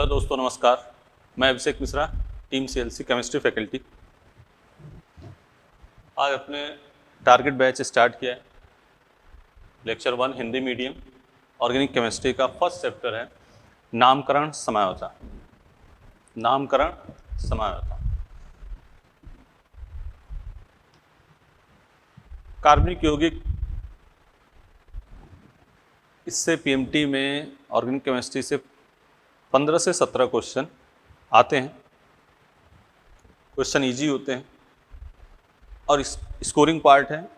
Hello दोस्तों, नमस्कार। मैं Abhishek Mishra, team CLC chemistry faculty. आज अपने टारगेट बैच स्टार्ट किया है। Lecture 1 Hindi medium organic chemistry का फर्स्ट चैप्टर है नामकरण समझौता। नामकरण समझौता। कार्बनिक यौगिक, इससे पीएमटी में ऑर्गेनिक केमिस्ट्री से 15 से 17 क्वेश्चन आते हैं। क्वेश्चन इजी होते हैं और स्कोरिंग पार्ट है।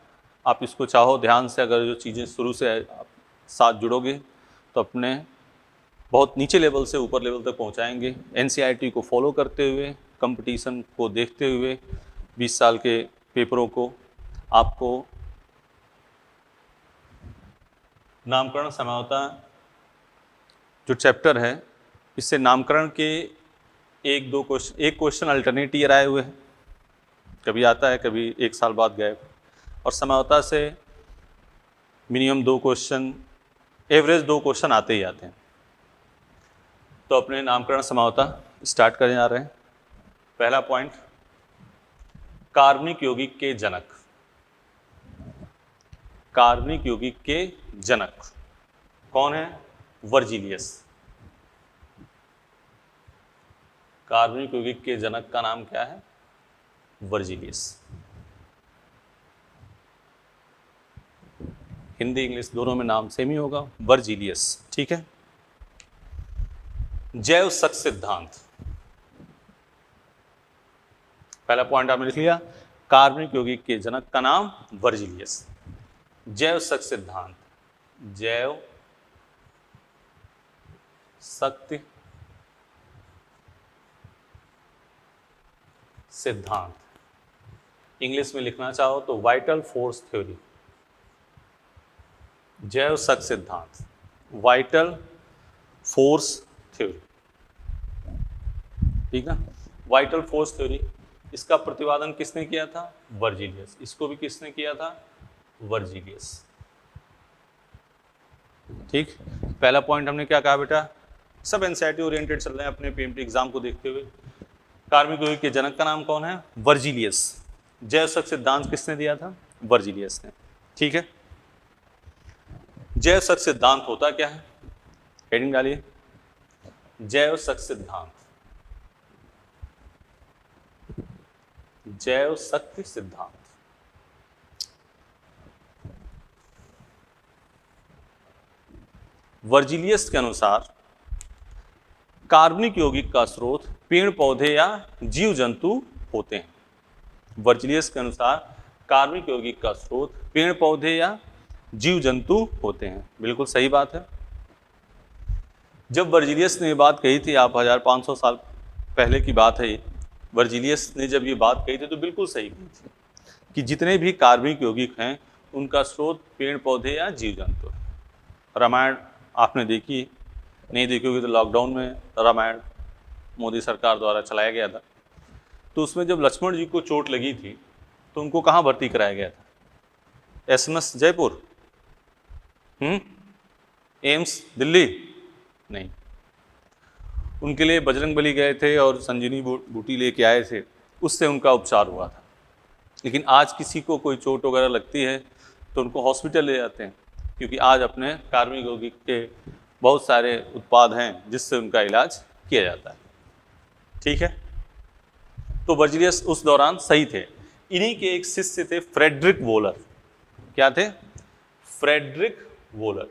आप इसको चाहो ध्यान से, अगर जो चीज़ें शुरू से आप साथ जुड़ोगे तो अपने बहुत नीचे लेवल से ऊपर लेवल तक पहुंचाएंगे। एनसीईआरटी को फॉलो करते हुए, कंपटीशन को देखते हुए, 20 साल के पेपरों को, आपको नामकरण समझौता जो चैप्टर है, इससे नामकरण के एक क्वेश्चन अल्टरनेट ईयर आए हुए हैं। कभी आता है, कभी 1 साल बाद गए। और समझौता से मिनिमम 2 क्वेश्चन, एवरेज 2 क्वेश्चन आते ही आते हैं। तो अपने नामकरण समझौता स्टार्ट करने जा रहे हैं। पहला पॉइंट, कार्बनिक यौगिक के जनक। कार्बनिक यौगिक के जनक कौन है? वर्जिलियस। कार्बनिक यौगिक के जनक का नाम क्या है? वर्जिलियस। हिंदी इंग्लिश दोनों में नाम सेम ही होगा, वर्जिलियस। ठीक है। जैव शक सिद्धांत, पहला पॉइंट आपने लिख लिया। कार्बनिक यौगिक के जनक का नाम वर्जिलियस। जैव शक सिद्धांत, जैव शक्ति सिद्धांत, इंग्लिश में लिखना चाहो तो वाइटल फोर्स थ्योरी। जैव शक सिद्धांत, वाइटल फोर्स थ्योरी। ठीक है, वाइटल फोर्स थ्योरी। इसका प्रतिपादन किसने किया था? वर्जिलियस। इसको भी किसने किया था? वर्जिलियस। ठीक, पहला पॉइंट हमने क्या कहा बेटा? सब एनसीईआरटी ओरिएंटेड चल रहे हैं अपने पीएमटी एग्जाम को देखते हुए। कार्बनिक यौगिक के जनक का नाम कौन है? वर्जिलियस। जैव शक सिद्धांत किसने दिया था? वर्जिलियस ने। ठीक है, जैव शक सिद्धांत होता क्या है? हेडिंग डालिए, जैव शक सिद्धांत। जैव शक्ति सिद्धांत वर्जिलियस के अनुसार कार्बनिक यौगिक का स्रोत पेड़ पौधे या जीव जंतु होते हैं। वर्जिलियस के अनुसार कार्बनिक यौगिक का स्रोत पेड़ पौधे या जीव जंतु होते हैं। बिल्कुल सही बात है। जब वर्जिलियस ने ये बात कही थी, आप 1500 साल पहले की बात है, वर्जिलियस ने जब ये बात कही थी तो बिल्कुल सही कही थी कि जितने भी कार्बनिक यौगिक हैं उनका स्रोत पेड़ पौधे या जीव जंतु है। रामायण आपने देखी, नहीं देखी होगी तो लॉकडाउन में रामायण मोदी सरकार द्वारा चलाया गया था। तो उसमें जब लक्ष्मण जी को चोट लगी थी तो उनको कहाँ भर्ती कराया गया था? एसएमएस जयपुर, एम्स दिल्ली नहीं। उनके लिए बजरंगबली गए थे और संजीवनी बूटी लेके आए थे, उससे उनका उपचार हुआ था। लेकिन आज किसी को कोई चोट वगैरह लगती है तो उनको हॉस्पिटल ले जाते हैं, क्योंकि आज अपने कार्बनिक यौगिक के बहुत सारे उत्पाद हैं जिससे उनका इलाज किया जाता है। ठीक है, तो वर्जिलियस उस दौरान सही थे। इन्हीं के एक शिष्य थे फ्रेडरिक वोलर। क्या थे? Friedrich Wohler.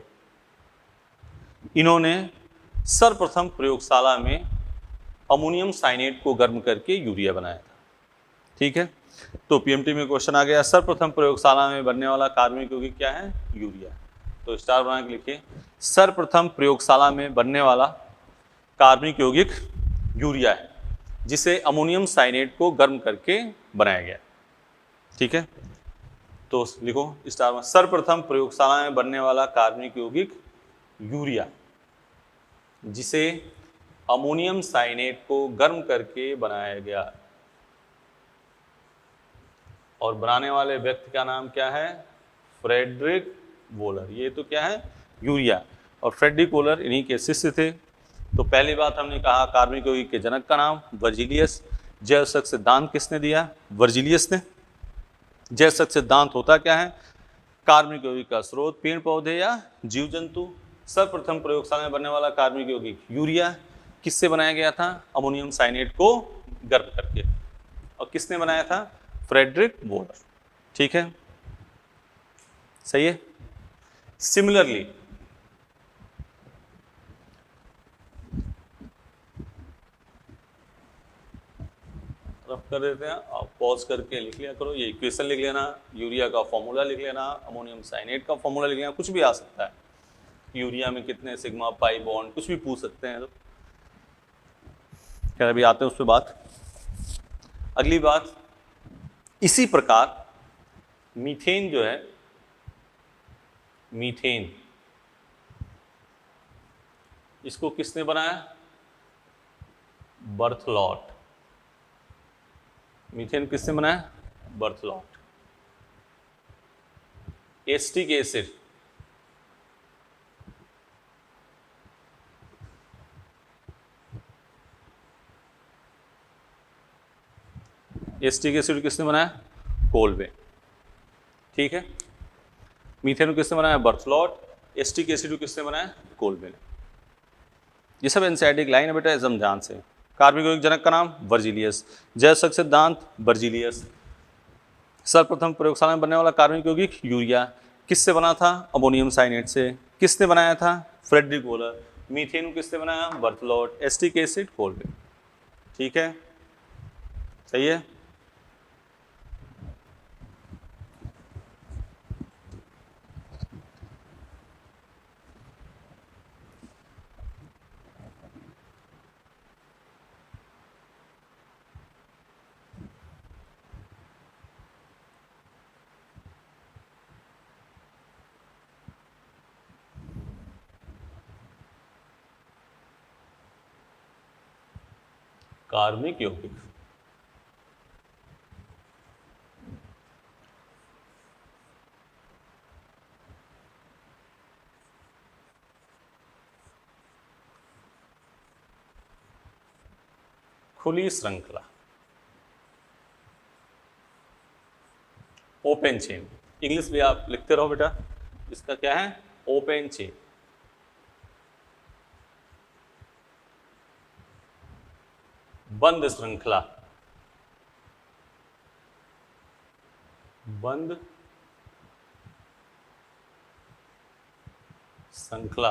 इन्होंने सर्वप्रथम प्रयोगशाला में अमोनियम साइनेट को गर्म करके यूरिया बनाया था। ठीक है, तो पीएमटी में क्वेश्चन आ गया, सर्वप्रथम प्रयोगशाला में बनने वाला कार्बनिक यौगिक क्या है? यूरिया। तो स्टार बना के लिखिए, सर्वप्रथम प्रयोगशाला में बनने वाला कार्बनिक यौगिक यूरिया है, जिसे अमोनियम साइनेट को गर्म करके बनाया गया। ठीक है, तो लिखो स्टार में, सर्वप्रथम प्रयोगशाला में बनने वाला कार्बनिक यौगिक यूरिया, जिसे अमोनियम साइनेट को गर्म करके बनाया गया। और बनाने वाले व्यक्ति का नाम क्या है? Friedrich Wohler. ये तो क्या है? यूरिया। और फ्रेडरिक वोलर इन्हीं के शिष्य थे। तो पहली बात हमने कहा कार्बनिक यौगिक के जनक का नाम वर्जिलियस। जैवसक सिद्धांत किसने दिया? वर्जिलियस ने। जैवसक सिद्धांत होता क्या है? कार्बनिक यौगिक का स्रोत पेड़ पौधे या जीव जंतु। सर्वप्रथम प्रयोगशाला में बनने वाला कार्बनिक यौगिक यूरिया किससे बनाया गया था? अमोनियम साइनेट को गर्म करके। और किसने बनाया था? Friedrich Wohler. ठीक है, सही है। सिमिलरली रफ कर देते हैं, आप पॉज करके लिख लिया करो, ये इक्वेशन लिख लेना, यूरिया का फॉर्मूला लिख लेना, अमोनियम साइनेट का फॉर्मूला लिख लेना, कुछ भी आ सकता है। यूरिया में कितने सिग्मा पाई बॉन्ड, कुछ भी पूछ सकते हैं। तो क्या अभी आते हैं उस पर बात। अगली बात, इसी प्रकार मीथेन जो है, मीथेन इसको किसने बनाया? बर्थलॉट। मीथेन किसने बनाया? Berthelot. Acetic acid acetic acid किसने बनाया? कोलवे। ठीक है, मीथेन को किसने बनाया? बर्थलॉट। एसिटिक एसिड को किसने बनाया? कोलवे ने। ये सब एनसीईआरटी लाइन है बेटा, एकदम ध्यान से। कार्बनिक यौगिक जनक का नाम वर्जिलियस। जैवसक सिद्धांत वर्जिलियस। सर्वप्रथम प्रयोगशाला में बनने वाला कार्बनिक यौगिक यूरिया किससे बना था? अमोनियम साइनेट से। किसने बनाया था? Friedrich volar. मीथेन को किसने बनाया? बर्थलॉट। Acetic acid Kolbe. ठीक है, सही है। कार्बनिक यौगिक खुली श्रृंखला, ओपन चेन। इंग्लिश भी आप लिखते रहो बेटा, इसका क्या है? Open chain. बंद श्रृंखला, बंद श्रृंखला,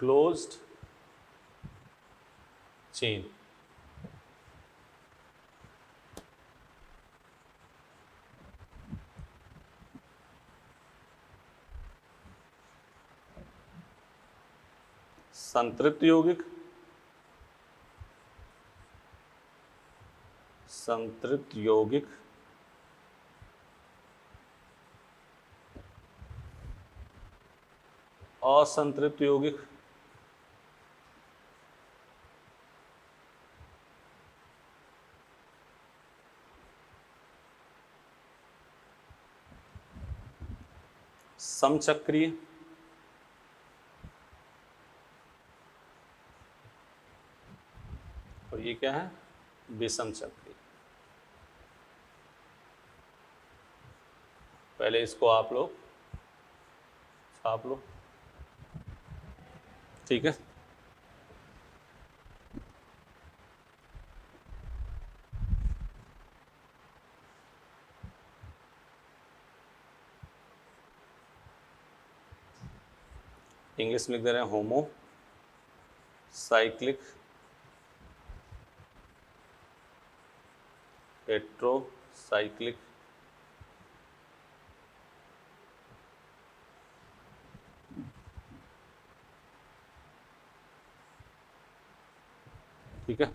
क्लोज्ड चेन। संतृप्त यौगिक, संतृप्त यौगिक असंतृप्त यौगिक, समचक्रीय, और ये क्या है? विषम चक्रीय। पहले इसको आप लोग छाप लो, ठीक है। इंग्लिश में लिख दे रहे हैं होमो साइक्लिक हेट्रोसाइक्लिक ठीक है।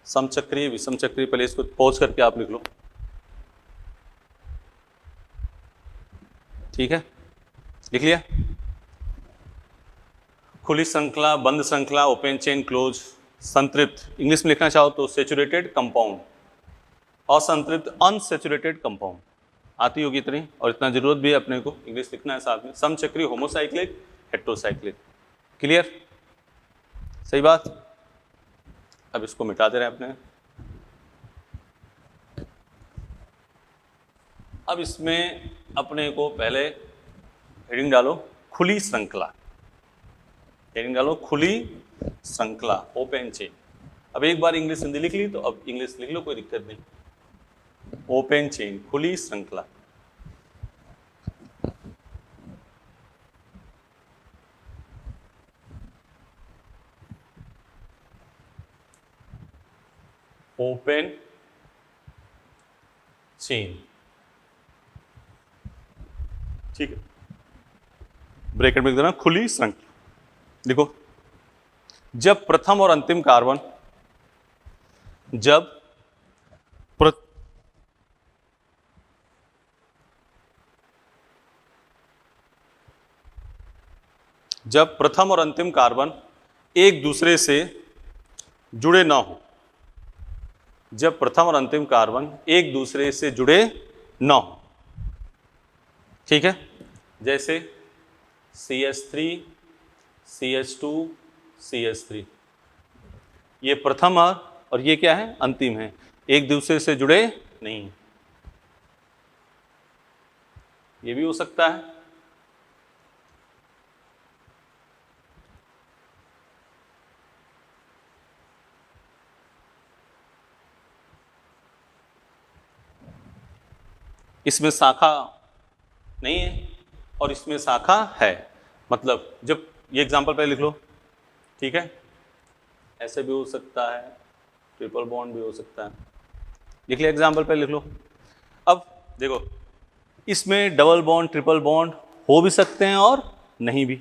समचक्रीय विषम चक्रीय, पहले इसको पॉज करके आप लिख लो, ठीक है। लिख लिया? खुली श्रृंखला, बंद श्रृंखला, ओपन चेन, क्लोज। संतृप्त इंग्लिश में लिखना चाहो तो सेचुरेटेड कंपाउंड, असंतृप्त अनसेचुरेटेड कंपाउंड। आती होगी इतनी, और इतना जरूरत भी है अपने को इंग्लिश लिखना है साथ में। समचक्रीय होमोसाइक्लिक हेट्रोसाइक्लिक, क्लियर, सही बात। अब इसको मिटा दे रहे हैं अपने। अब इसमें अपने को पहले हेडिंग डालो खुली श्रृंखला, हेडिंग डालो खुली श्रृंखला, ओपन चेन। अब एक बार इंग्लिश हिंदी लिख ली तो अब इंग्लिश लिख लो, कोई दिक्कत नहीं। ओपन चेन, खुली श्रृंखला। ओपन चेन, ठीक है, ब्रैकेट में लिख देना खुली श्रृंखला। देखो, जब प्रथम और अंतिम कार्बन, जब प्रथम और अंतिम कार्बन एक दूसरे से जुड़े ना हो, जब प्रथम और अंतिम कार्बन एक दूसरे से जुड़े ना हो, ठीक है, जैसे CH3 CH2 CH3, ये प्रथम और ये क्या है, अंतिम है, एक दूसरे से जुड़े नहीं। ये भी हो सकता है। इसमें शाखा नहीं है और इसमें शाखा है, मतलब जब ये एग्जांपल पहले लिख लो, ठीक है, ऐसे भी हो सकता है, ट्रिपल बॉन्ड भी हो सकता है, लिख लिया एग्जांपल पहले लिख लो। अब देखो, इसमें डबल बॉन्ड ट्रिपल बॉन्ड हो भी सकते हैं और नहीं भी,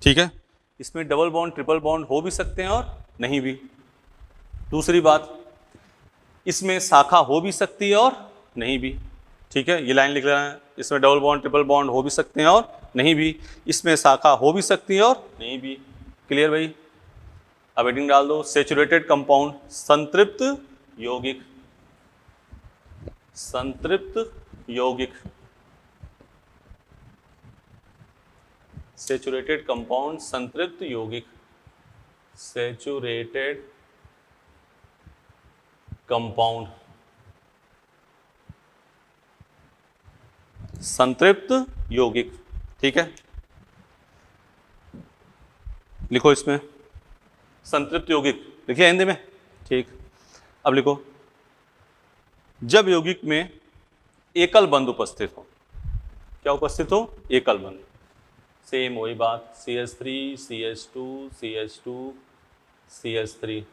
ठीक है, इसमें डबल बॉन्ड ट्रिपल बॉन्ड हो भी सकते हैं और नहीं भी। दूसरी बात, इसमें शाखा हो भी सकती है और नहीं भी, ठीक है, ये लाइन लिख लेना है, इसमें डबल बॉन्ड ट्रिपल बॉन्ड हो भी सकते हैं और नहीं भी, इसमें शाखा हो भी सकती है और नहीं भी। क्लियर भाई? अब हेडिंग डाल दो सैचुरेटेड कंपाउंड, संतृप्त यौगिक, संतृप्त यौगिक, सैचुरेटेड कंपाउंड, संतृप्त यौगिक, सैचुरेटेड कंपाउंड, संतृप्त यौगिक, ठीक है, लिखो इसमें संतृप्त यौगिक, लिखिए हिंदी में, ठीक। अब लिखो, जब यौगिक में एकल बंध उपस्थित हो, क्या उपस्थित हो, एकल बंध, सेम वही बात, CH3 CH2 CH2 CH3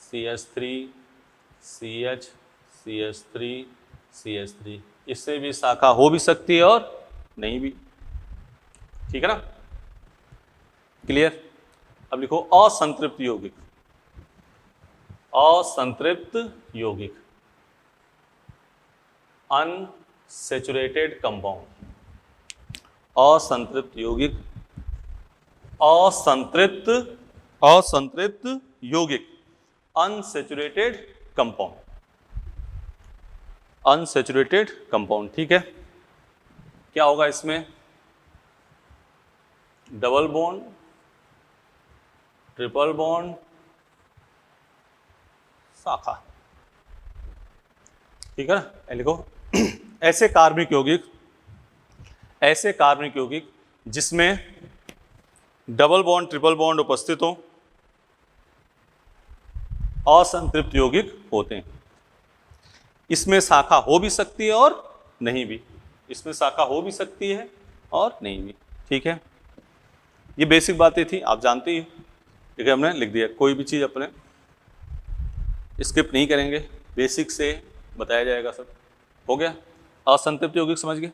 CH3 CH CH3 CH3, इससे भी शाखा हो भी सकती है और नहीं भी, ठीक है ना, क्लियर। अब लिखो असंतृप्त यौगिक, असंतृप्त यौगिक, अनसैचुरेटेड कंपाउंड, असंतृप्त यौगिक, असंतृप्त, असंतृप्त यौगिक, अनसैचुरेटेड कंपाउंड, अनसैचुरेटेड कंपाउंड, ठीक है। क्या होगा इसमें, डबल बॉन्ड ट्रिपल बॉन्ड शाखा, ठीक है ना, लिखो ऐसे कार्बनिक यौगिक, ऐसे कार्बनिक यौगिक जिसमें डबल बॉन्ड ट्रिपल बॉन्ड उपस्थित हो, असंतृप्त यौगिक होते हैं। इसमें शाखा हो भी सकती है और नहीं भी, इसमें शाखा हो भी सकती है और नहीं भी, ठीक है। ये बेसिक बातें थी, आप जानते ही, ठीक है, हमने लिख दिया, कोई भी चीज़ अपने स्किप नहीं करेंगे, बेसिक से बताया जाएगा सब, हो गया। असंतृप्त यौगिक समझ गए।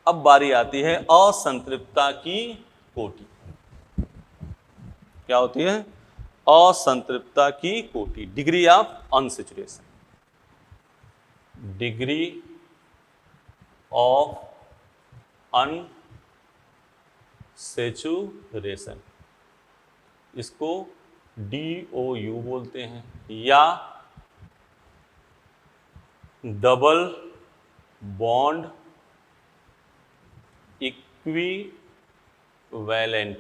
अब बारी आती है असंतृप्तता की कोटि। क्या होती है, असंतृप्तता की कोटि, degree of unsaturation, degree of unsaturation, इसको DOU बोलते हैं, या डबल बॉन्ड वैलेंट,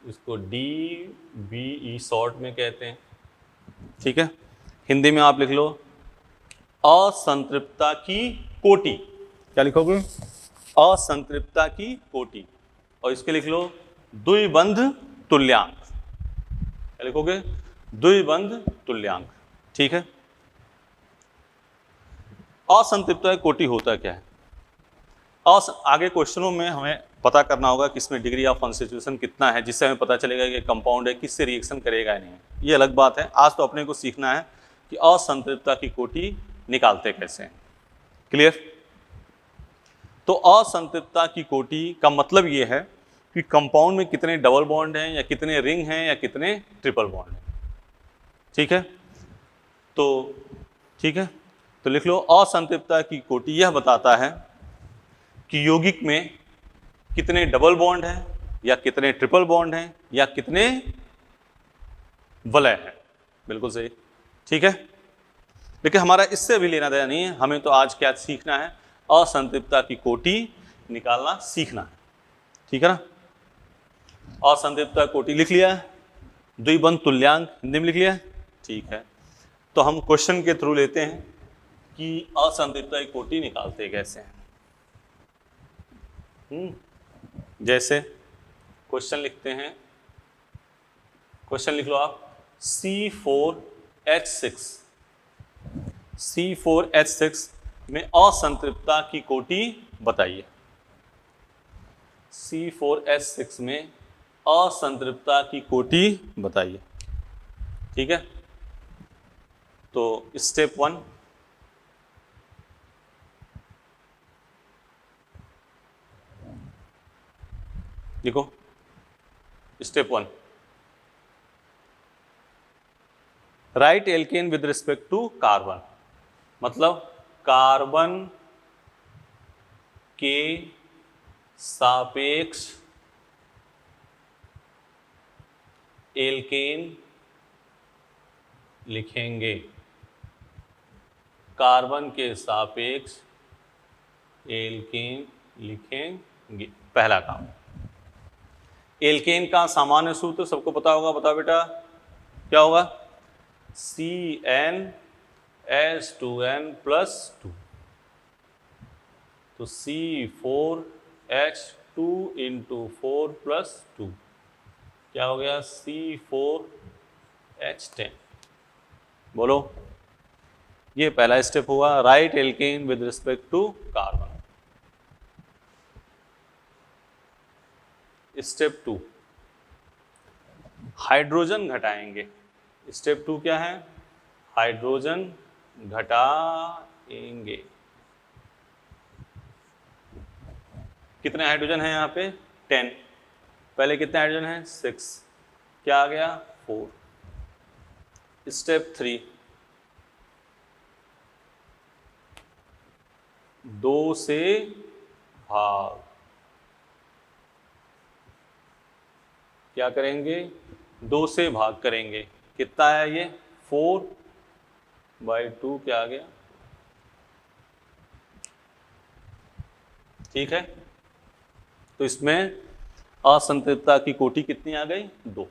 इसको DVE शॉर्ट में कहते हैं। ठीक है, हिंदी में आप लिख लो असंतृप्तता की कोटि। क्या लिखोगे? असंतृप्तता की कोटि। और इसके लिख लो द्विबंध तुल्यांक। क्या लिखोगे? द्विबंध तुल्यांक। ठीक है, असंतृप्तता की कोटि होता क्या है? आगे क्वेश्चनों में हमें पता करना होगा कि इसमें डिग्री ऑफ कॉन्स्टिट्यूशन कितना है, जिससे हमें पता चलेगा कि कंपाउंड है किससे रिएक्शन करेगा नहीं, ये अलग बात है। आज तो अपने को सीखना है कि असंतृप्तता की कोटि निकालते कैसे हैं। क्लियर? तो असंतृप्तता की कोटि का मतलब ये है कि कंपाउंड में कितने डबल बॉन्ड हैं, या कितने रिंग हैं, या कितने ट्रिपल बॉन्ड हैं। ठीक है, तो ठीक है, तो लिख लो असंतृप्तता की कोटि यह बताता है कि यौगिक में कितने डबल बॉन्ड हैं, या कितने ट्रिपल बॉन्ड हैं, या कितने वलय हैं। बिल्कुल सही। ठीक है, लेकिन हमारा इससे भी लेना देना नहीं है, हमें तो आज क्या सीखना है? असंतृप्तता की कोटि निकालना सीखना है। ठीक है ना? असंतृप्तता कोटि लिख लिया, द्विबंध तुल्यांक हिंदी में लिख लिया। ठीक है, तो हम क्वेश्चन के थ्रू लेते हैं कि असंतृप्तता की कोटि निकालते कैसे हैं। जैसे क्वेश्चन लिखते हैं, क्वेश्चन लिख लो आप C4H6 में असंतृप्तता की कोटि बताइए। C4H6 में असंतृप्तता की कोटि बताइए। ठीक है, तो स्टेप 1, देखो step 1, right alkane with respect to carbon, मतलब कार्बन के सापेक्ष एल्केन लिखेंगे। कार्बन के सापेक्ष एल्केन लिखेंगे। पहला काम, एल्केन का सामान्य सूत्र सबको पता होगा, बताओ बेटा क्या होगा? CnH2n+2। तो C4H2 × 4+2 क्या हो गया? C4H10। बोलो, ये पहला स्टेप हुआ, right alkane with respect to carbon. Step 2, hydrogen घटाएंगे। स्टेप 2 क्या है? हाइड्रोजन घटाएंगे। कितने हाइड्रोजन हैं यहाँ पे? 10। पहले कितने हाइड्रोजन हैं? 6। क्या आ गया? 4। स्टेप 3, 2 से भाग। क्या करेंगे? 2 से भाग करेंगे। कितना है ये? 4/2 क्या आ गया? ठीक है, तो इसमें असंतृप्तता की कोटि कितनी आ गई? 2।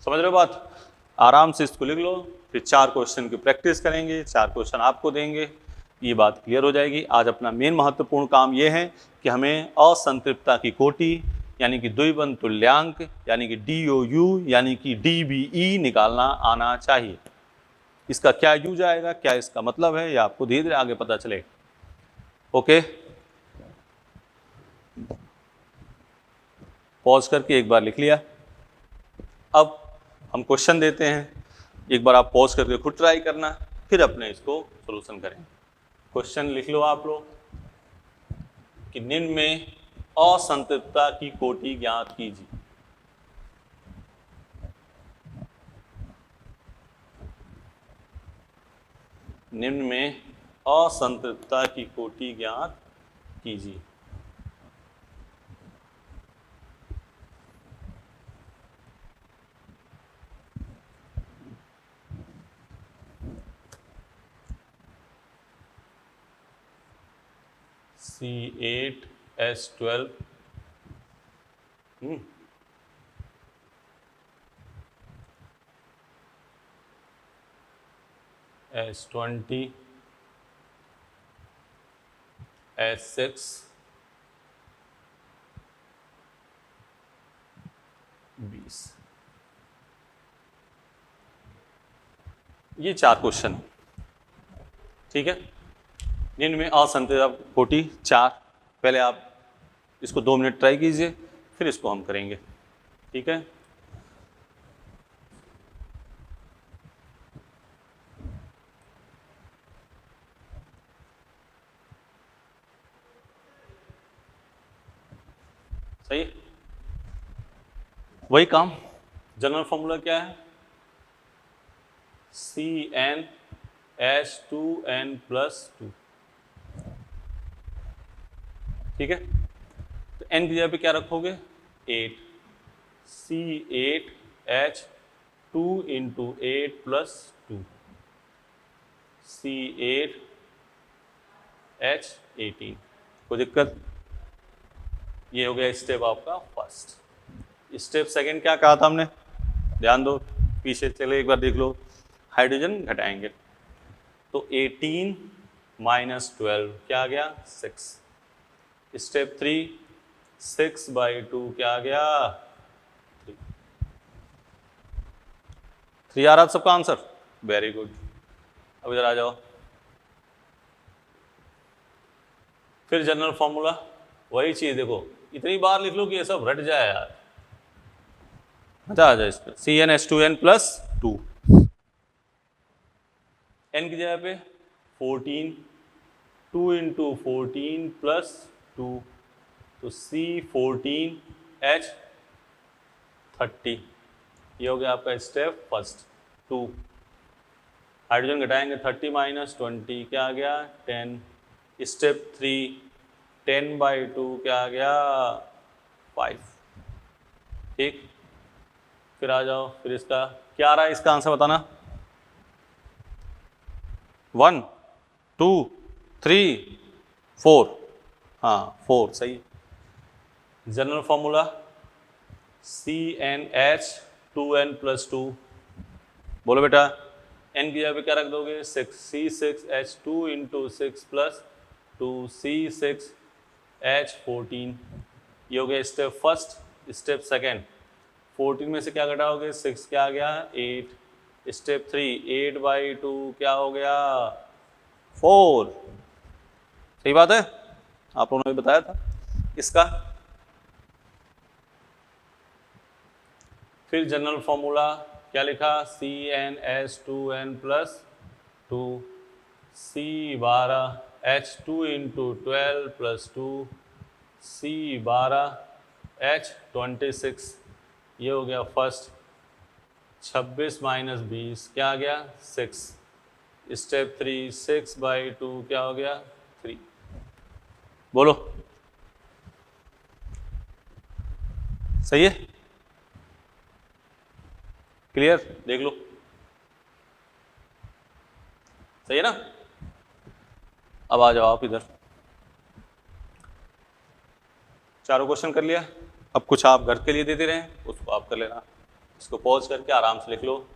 समझ रहे हो बात? आराम से इसको लिख लो, फिर 4 क्वेश्चन की प्रैक्टिस करेंगे, 4 क्वेश्चन आपको देंगे, ये बात क्लियर हो जाएगी। आज अपना मेन महत्वपूर्ण काम ये है कि हमें असंतृप्तता की कोटि यानी कि द्विबंध तुल्यांक यानी कि DOU यानी कि DBE निकालना आना चाहिए। इसका क्या यूज आएगा, क्या इसका मतलब है, ये आपको धीरे धीरे आगे पता चलेगा। ओके, पॉज करके एक बार लिख लिया। अब हम क्वेश्चन देते हैं, एक बार आप पॉज करके खुद ट्राई करना, फिर अपने इसको सॉल्यूशन करें। क्वेश्चन लिख लो आप लोग कि निम्न में असंतृप्तता की कोटि ज्ञात कीजिए। निम्न में असंतृप्तता की कोटि ज्ञात कीजिए। C8H12 S20 S6 20। ये 4 क्वेश्चन, ठीक है। जिनमें असंतुलित कोटि 4, पहले आप इसको 2 मिनट ट्राई कीजिए, फिर इसको हम करेंगे, ठीक है। सही, वही काम। जनरल फॉर्मूला क्या है? CnH2n+2, ठीक है। तो n की जगह पे क्या रखोगे? 8, C8H2 × 8 + 2, C8H18। कोई दिक्कत? ये हो गया स्टेप आपका फर्स्ट। स्टेप सेकंड क्या कहा था हमने? ध्यान दो, पीछे चले एक बार देख लो। हाइड्रोजन घटाएंगे, तो 18 - 12 क्या आ गया? 6। स्टेप 3, 6/2 क्या आ गया? 3 आ रहा सबका आंसर? Very good. अब इधर आ जाओ। फिर जनरल फॉर्मूला, वही चीज देखो, इतनी बार लिख लो कि ये सब रट जाए यार, मजा आ जाए इस पर। CnH2n+2, n की जगह पे 14, 2 × 14 + 2, तो C14H30। ये हो गया आपका स्टेप फर्स्ट 2। हाइड्रोजन घटाएंगे, 30 - 20 क्या आ गया? 10। स्टेप 3, 10/2 क्या आ गया? 5, ठीक। फिर आ जाओ, फिर इसका क्या आ रहा है? इसका आंसर बताना। 1, 2, 3, 4, हाँ 4 सही। जनरल फॉर्मूला CnH2n+2, बोलो बेटा। n की जगह पे क्या रख दोगे? 6, C6H2 × 6 + 2, C6H14। ये हो गया स्टेप फर्स्ट। स्टेप सेकेंड, 14 में से क्या घटाओगे? 6 क्या आ गया? 8। स्टेप 3, 8/2 क्या हो गया? 4। सही बात है, आप लोगों ने भी बताया था इसका। फिर जनरल फॉर्मूला क्या लिखा? CnH2n+2, C12H2 × 12 + 2, C12H26। ये हो गया फर्स्ट। 26 - 20 क्या आ गया? 6। स्टेप 3, 6/2 क्या हो गया? 3। बोलो, सही है? क्लियर? देख लो, सही है ना? अब आ जाओ आप इधर। चारों क्वेश्चन कर लिया। अब कुछ आप घर के लिए देते रहे, उसको आप कर लेना। इसको पॉज करके आराम से लिख लो।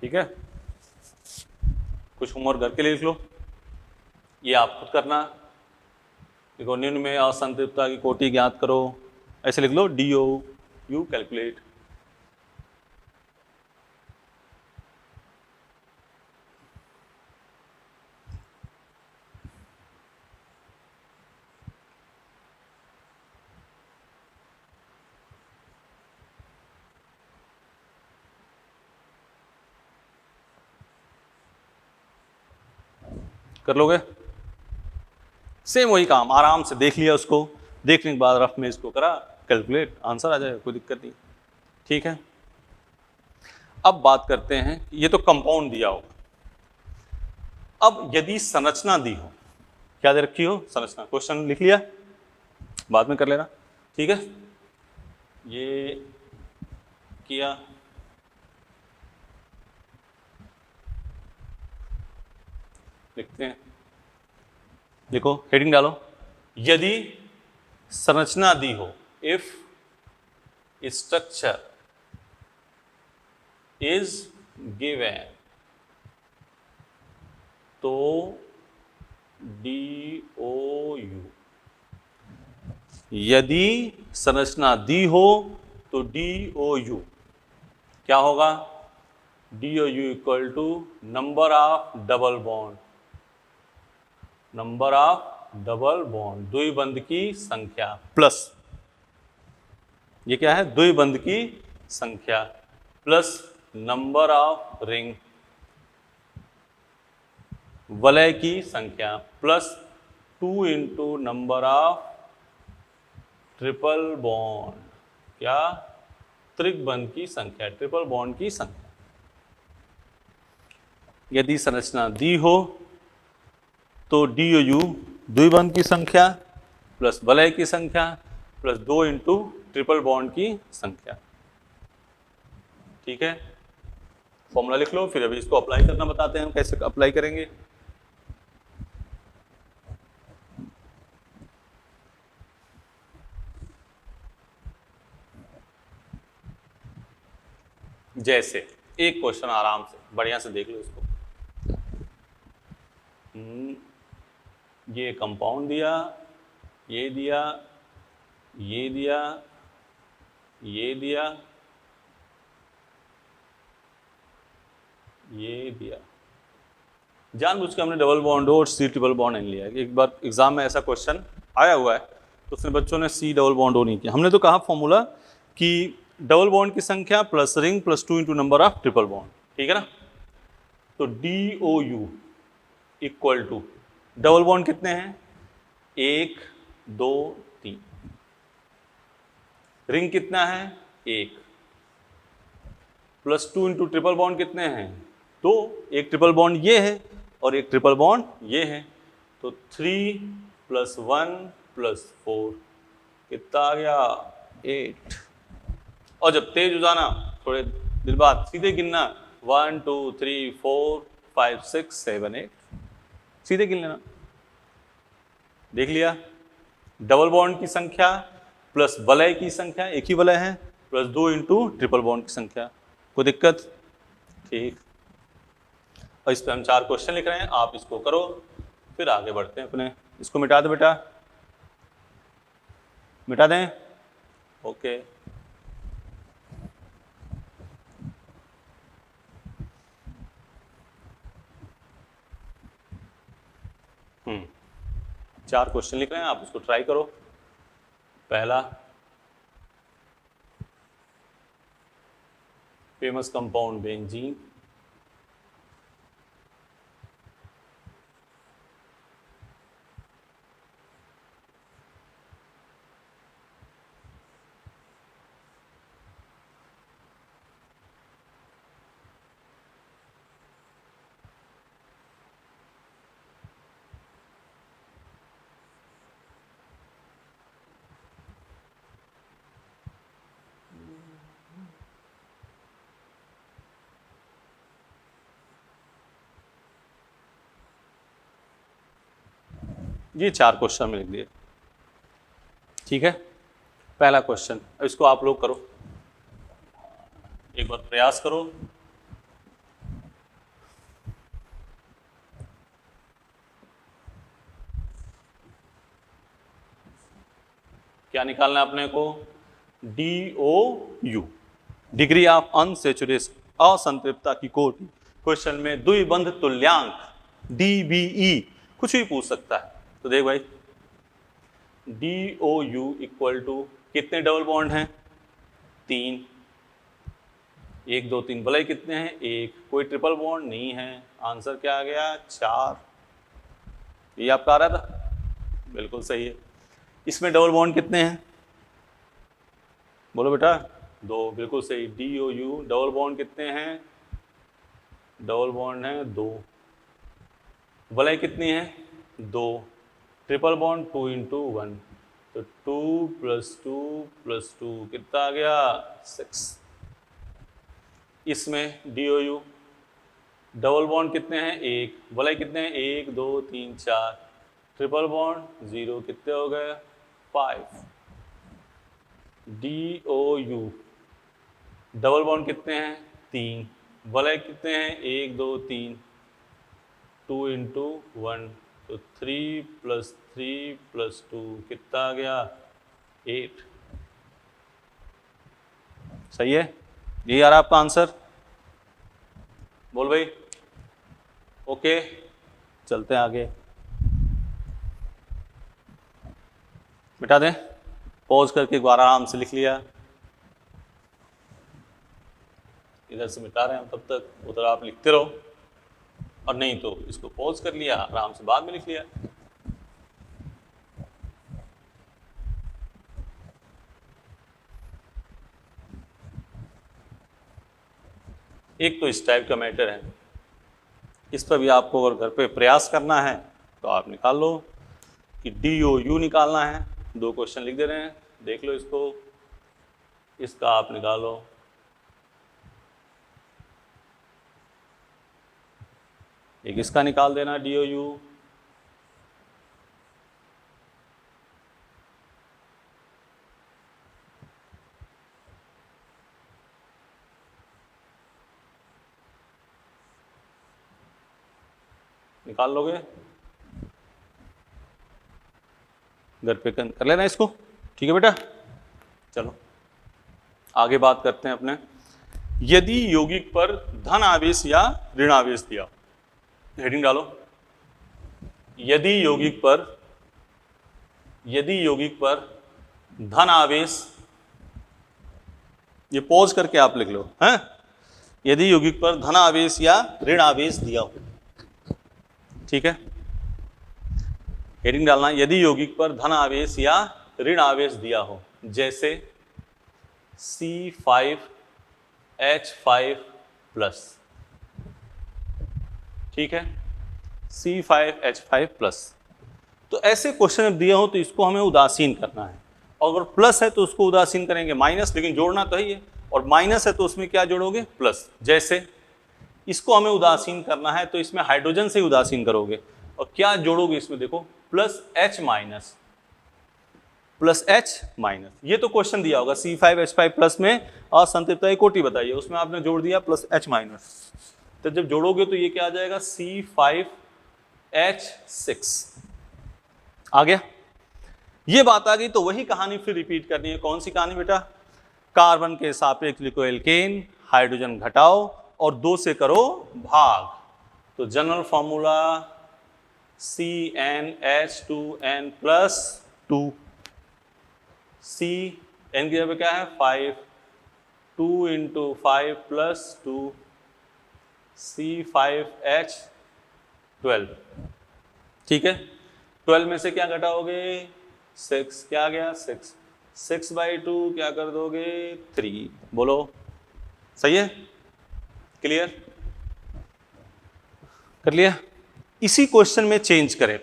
ठीक है, कुछ होमवर्क घर के लिए लिख लो। ये आप खुद करना। देखो, निम्न में असंतृप्तता की कोटि ज्ञात करो, ऐसे लिख लो। DO you calculate. कर लोगे? सेम वही काम, आराम से देख लिया उसको, देखने के बाद रफ में इसको करा, कैलकुलेट, आंसर आ जाएगा, कोई दिक्कत नहीं। ठीक है, अब बात करते हैं, ये तो कंपाउंड दिया होगा। अब यदि संरचना दी हो, क्या दे रखी हो, संरचना, क्वेश्चन लिख लिया, बाद में कर लेना। ठीक है, ये किया, लिखते हैं, देखो हेडिंग डालो, यदि संरचना दी हो, इफ स्ट्रक्चर इज गिवन, तो DOU, यदि संरचना दी हो तो DOU क्या होगा, DOU equal to number of double bond, number of double bond, द्विबंध की संख्या, प्लस ये क्या है, द्विबंध की संख्या, प्लस नंबर ऑफ रिंग, वलय की संख्या, plus 2 into number of triple bond, क्या, त्रिबंध की संख्या, ट्रिपल बॉन्ड की संख्या। यदि संरचना दी हो तो DOU द्विबंध की संख्या प्लस वलय की संख्या प्लस 2 इंटू ट्रिपल बॉन्ड की संख्या। ठीक है, फॉर्मूला लिख लो, फिर अभी इसको अप्लाई करना बताते हैं हम कैसे अप्लाई करेंगे। जैसे एक क्वेश्चन आराम से बढ़िया से देख लो इसको, ये कंपाउंड दिया, ये दिया, ये दिया, ये दिया, ये दिया, जानबूझ के हमने डबल बॉन्ड और सी ट्रिपल बॉन्ड नहीं लिया। एक बार एग्जाम में ऐसा क्वेश्चन आया हुआ है तो उसमें बच्चों ने सी डबल बॉन्ड ओ नहीं किया। हमने तो कहा फॉर्मूला कि डबल बॉन्ड की संख्या plus ring plus 2 into number of triple bond, ठीक है ना। तो DOU equal to double bond कितने हैं, 1 2 3, रिंग कितना है 1, प्लस 2 इंटू ट्रिपल बॉन्ड कितने हैं 2, एक ट्रिपल बॉन्ड ये है और एक ट्रिपल बॉन्ड ये है, तो 3 + 1 + 4 कितना आ गया 8। और जब तेज हो जाना थोड़े देर बाद सीधे गिनना 1 2 3 4 5 6 7 8, सीधे गिन लेना। देख लिया, डबल बॉन्ड की संख्या प्लस वलय की संख्या, एक ही वलय है, प्लस 2 इंटू ट्रिपल बॉन्ड की संख्या, कोई दिक्कत, ठीक। और इस पे हम 4 क्वेश्चन लिख रहे हैं, आप इसको करो फिर आगे बढ़ते हैं अपने। इसको मिटा दो बेटा, मिटा दें, ओके। चार क्वेश्चन लिख रहे हैं, आप उसको ट्राई करो। पहला, फेमस कंपाउंड बेंजीन, ये 4 क्वेश्चन में लिख दिए, ठीक है। पहला क्वेश्चन, इसको आप लोग करो, एक बार प्रयास करो। क्या निकालना है अपने को, DOU, डिग्री ऑफ अनसैचुरेशन, असंतृप्तता की कोटि। क्वेश्चन में द्विबंध तुल्यांक DBE कुछ भी पूछ सकता है। तो देख भाई, DOU इक्वल टू कितने डबल बॉन्ड हैं 3, 1 2 3, वलय कितने हैं 1, कोई ट्रिपल बॉन्ड नहीं है, आंसर क्या आ गया 4। ये आपका आ रहा था बिल्कुल सही है। इसमें डबल बॉन्ड कितने हैं? बोलो बेटा। 2, बिल्कुल सही। DOU डबल बॉन्ड कितने हैं? डबल बॉन्ड है 2। वलय कितनी है? 2। ट्रिपल बॉन्ड 2 × 1, तो 2 + 2 + 2 कितना आ गया? 6। इसमें DOU डबल बॉन्ड कितने हैं? 1। वलय कितने हैं? 1 2 3 4। ट्रिपल बॉन्ड 0, कितने हो गए? 5। DOU डबल बॉन्ड कितने हैं? 3। वलय कितने हैं? 1 2 3। 2 × 1, तो 3 + 3 + 2 कितना आ गया? 8। सही है? यही आ रहा आपका आंसर? बोल भाई। ओके, चलते हैं आगे। मिटा दें? पॉज करके एक बार आराम से लिख लिया। इधर से मिटा रहे हैं हम, तब तक उधर आप लिखते रहो, और नहीं तो इसको पॉज कर लिया, आराम से बाद में लिख लिया। एक तो इस टाइप का मैटर है, इस पर भी आपको अगर घर पे प्रयास करना है तो आप निकाल लो कि DOU निकालना है। 2 क्वेश्चन लिख दे रहे हैं, देख लो इसको, इसका आप निकालो। एक इसका निकाल देना DOU, निकाल लोगे? घर पे कर लेना इसको, ठीक है बेटा। चलो आगे बात करते हैं अपने। यदि यौगिक पर धन आवेश या ऋण आवेश दिया, हेडिंग डालो। यदि यौगिक पर धन आवेश, ये पॉज करके आप लिख लो, हैं? यदि यौगिक पर धन आवेश या ऋण आवेश दिया हो, ठीक है? हेडिंग डालना, यदि यौगिक पर धन आवेश या ऋण आवेश दिया हो, जैसे C5H5+, ठीक है? C5H5+, तो ऐसे क्वेश्चन दिए हो तो इसको हमें उदासीन करना है। अगर प्लस है तो उसको उदासीन करेंगे, माइनस लेकिन जोड़ना तो ही है, और माइनस है तो उसमें क्या जोड़ोगे? प्लस। जैसे इसको हमें उदासीन करना है तो इसमें हाइड्रोजन से उदासीन करोगे, और क्या जोड़ोगे इसमें? देखो +H-, +H-। ये तो क्वेश्चन दिया होगा C5H5+ में असंतृप्त एकोटी बताइए, उसमें आपने जोड़ दिया +H-। तो जब जोड़ोगे तो ये क्या आ जाएगा? C5H6 आ गया। ये बात आ गई तो वही कहानी फिर रिपीट करनी है। कौन सी कहानी बेटा? कार्बन के सापेक्ष लिखो एल्केन, हाइड्रोजन घटाओ और 2 से करो भाग। तो जनरल फॉर्मूला CnH2n+2। Cn की जगह क्या है? 5। 2 × 5 + 2, C5H12, ठीक है? 12 में से क्या घटाओगे? 6। क्या आ गया? 6। 6/2 क्या कर दोगे? 3। बोलो, सही है? क्लियर? कर लिया? इसी क्वेश्चन में चेंज करें।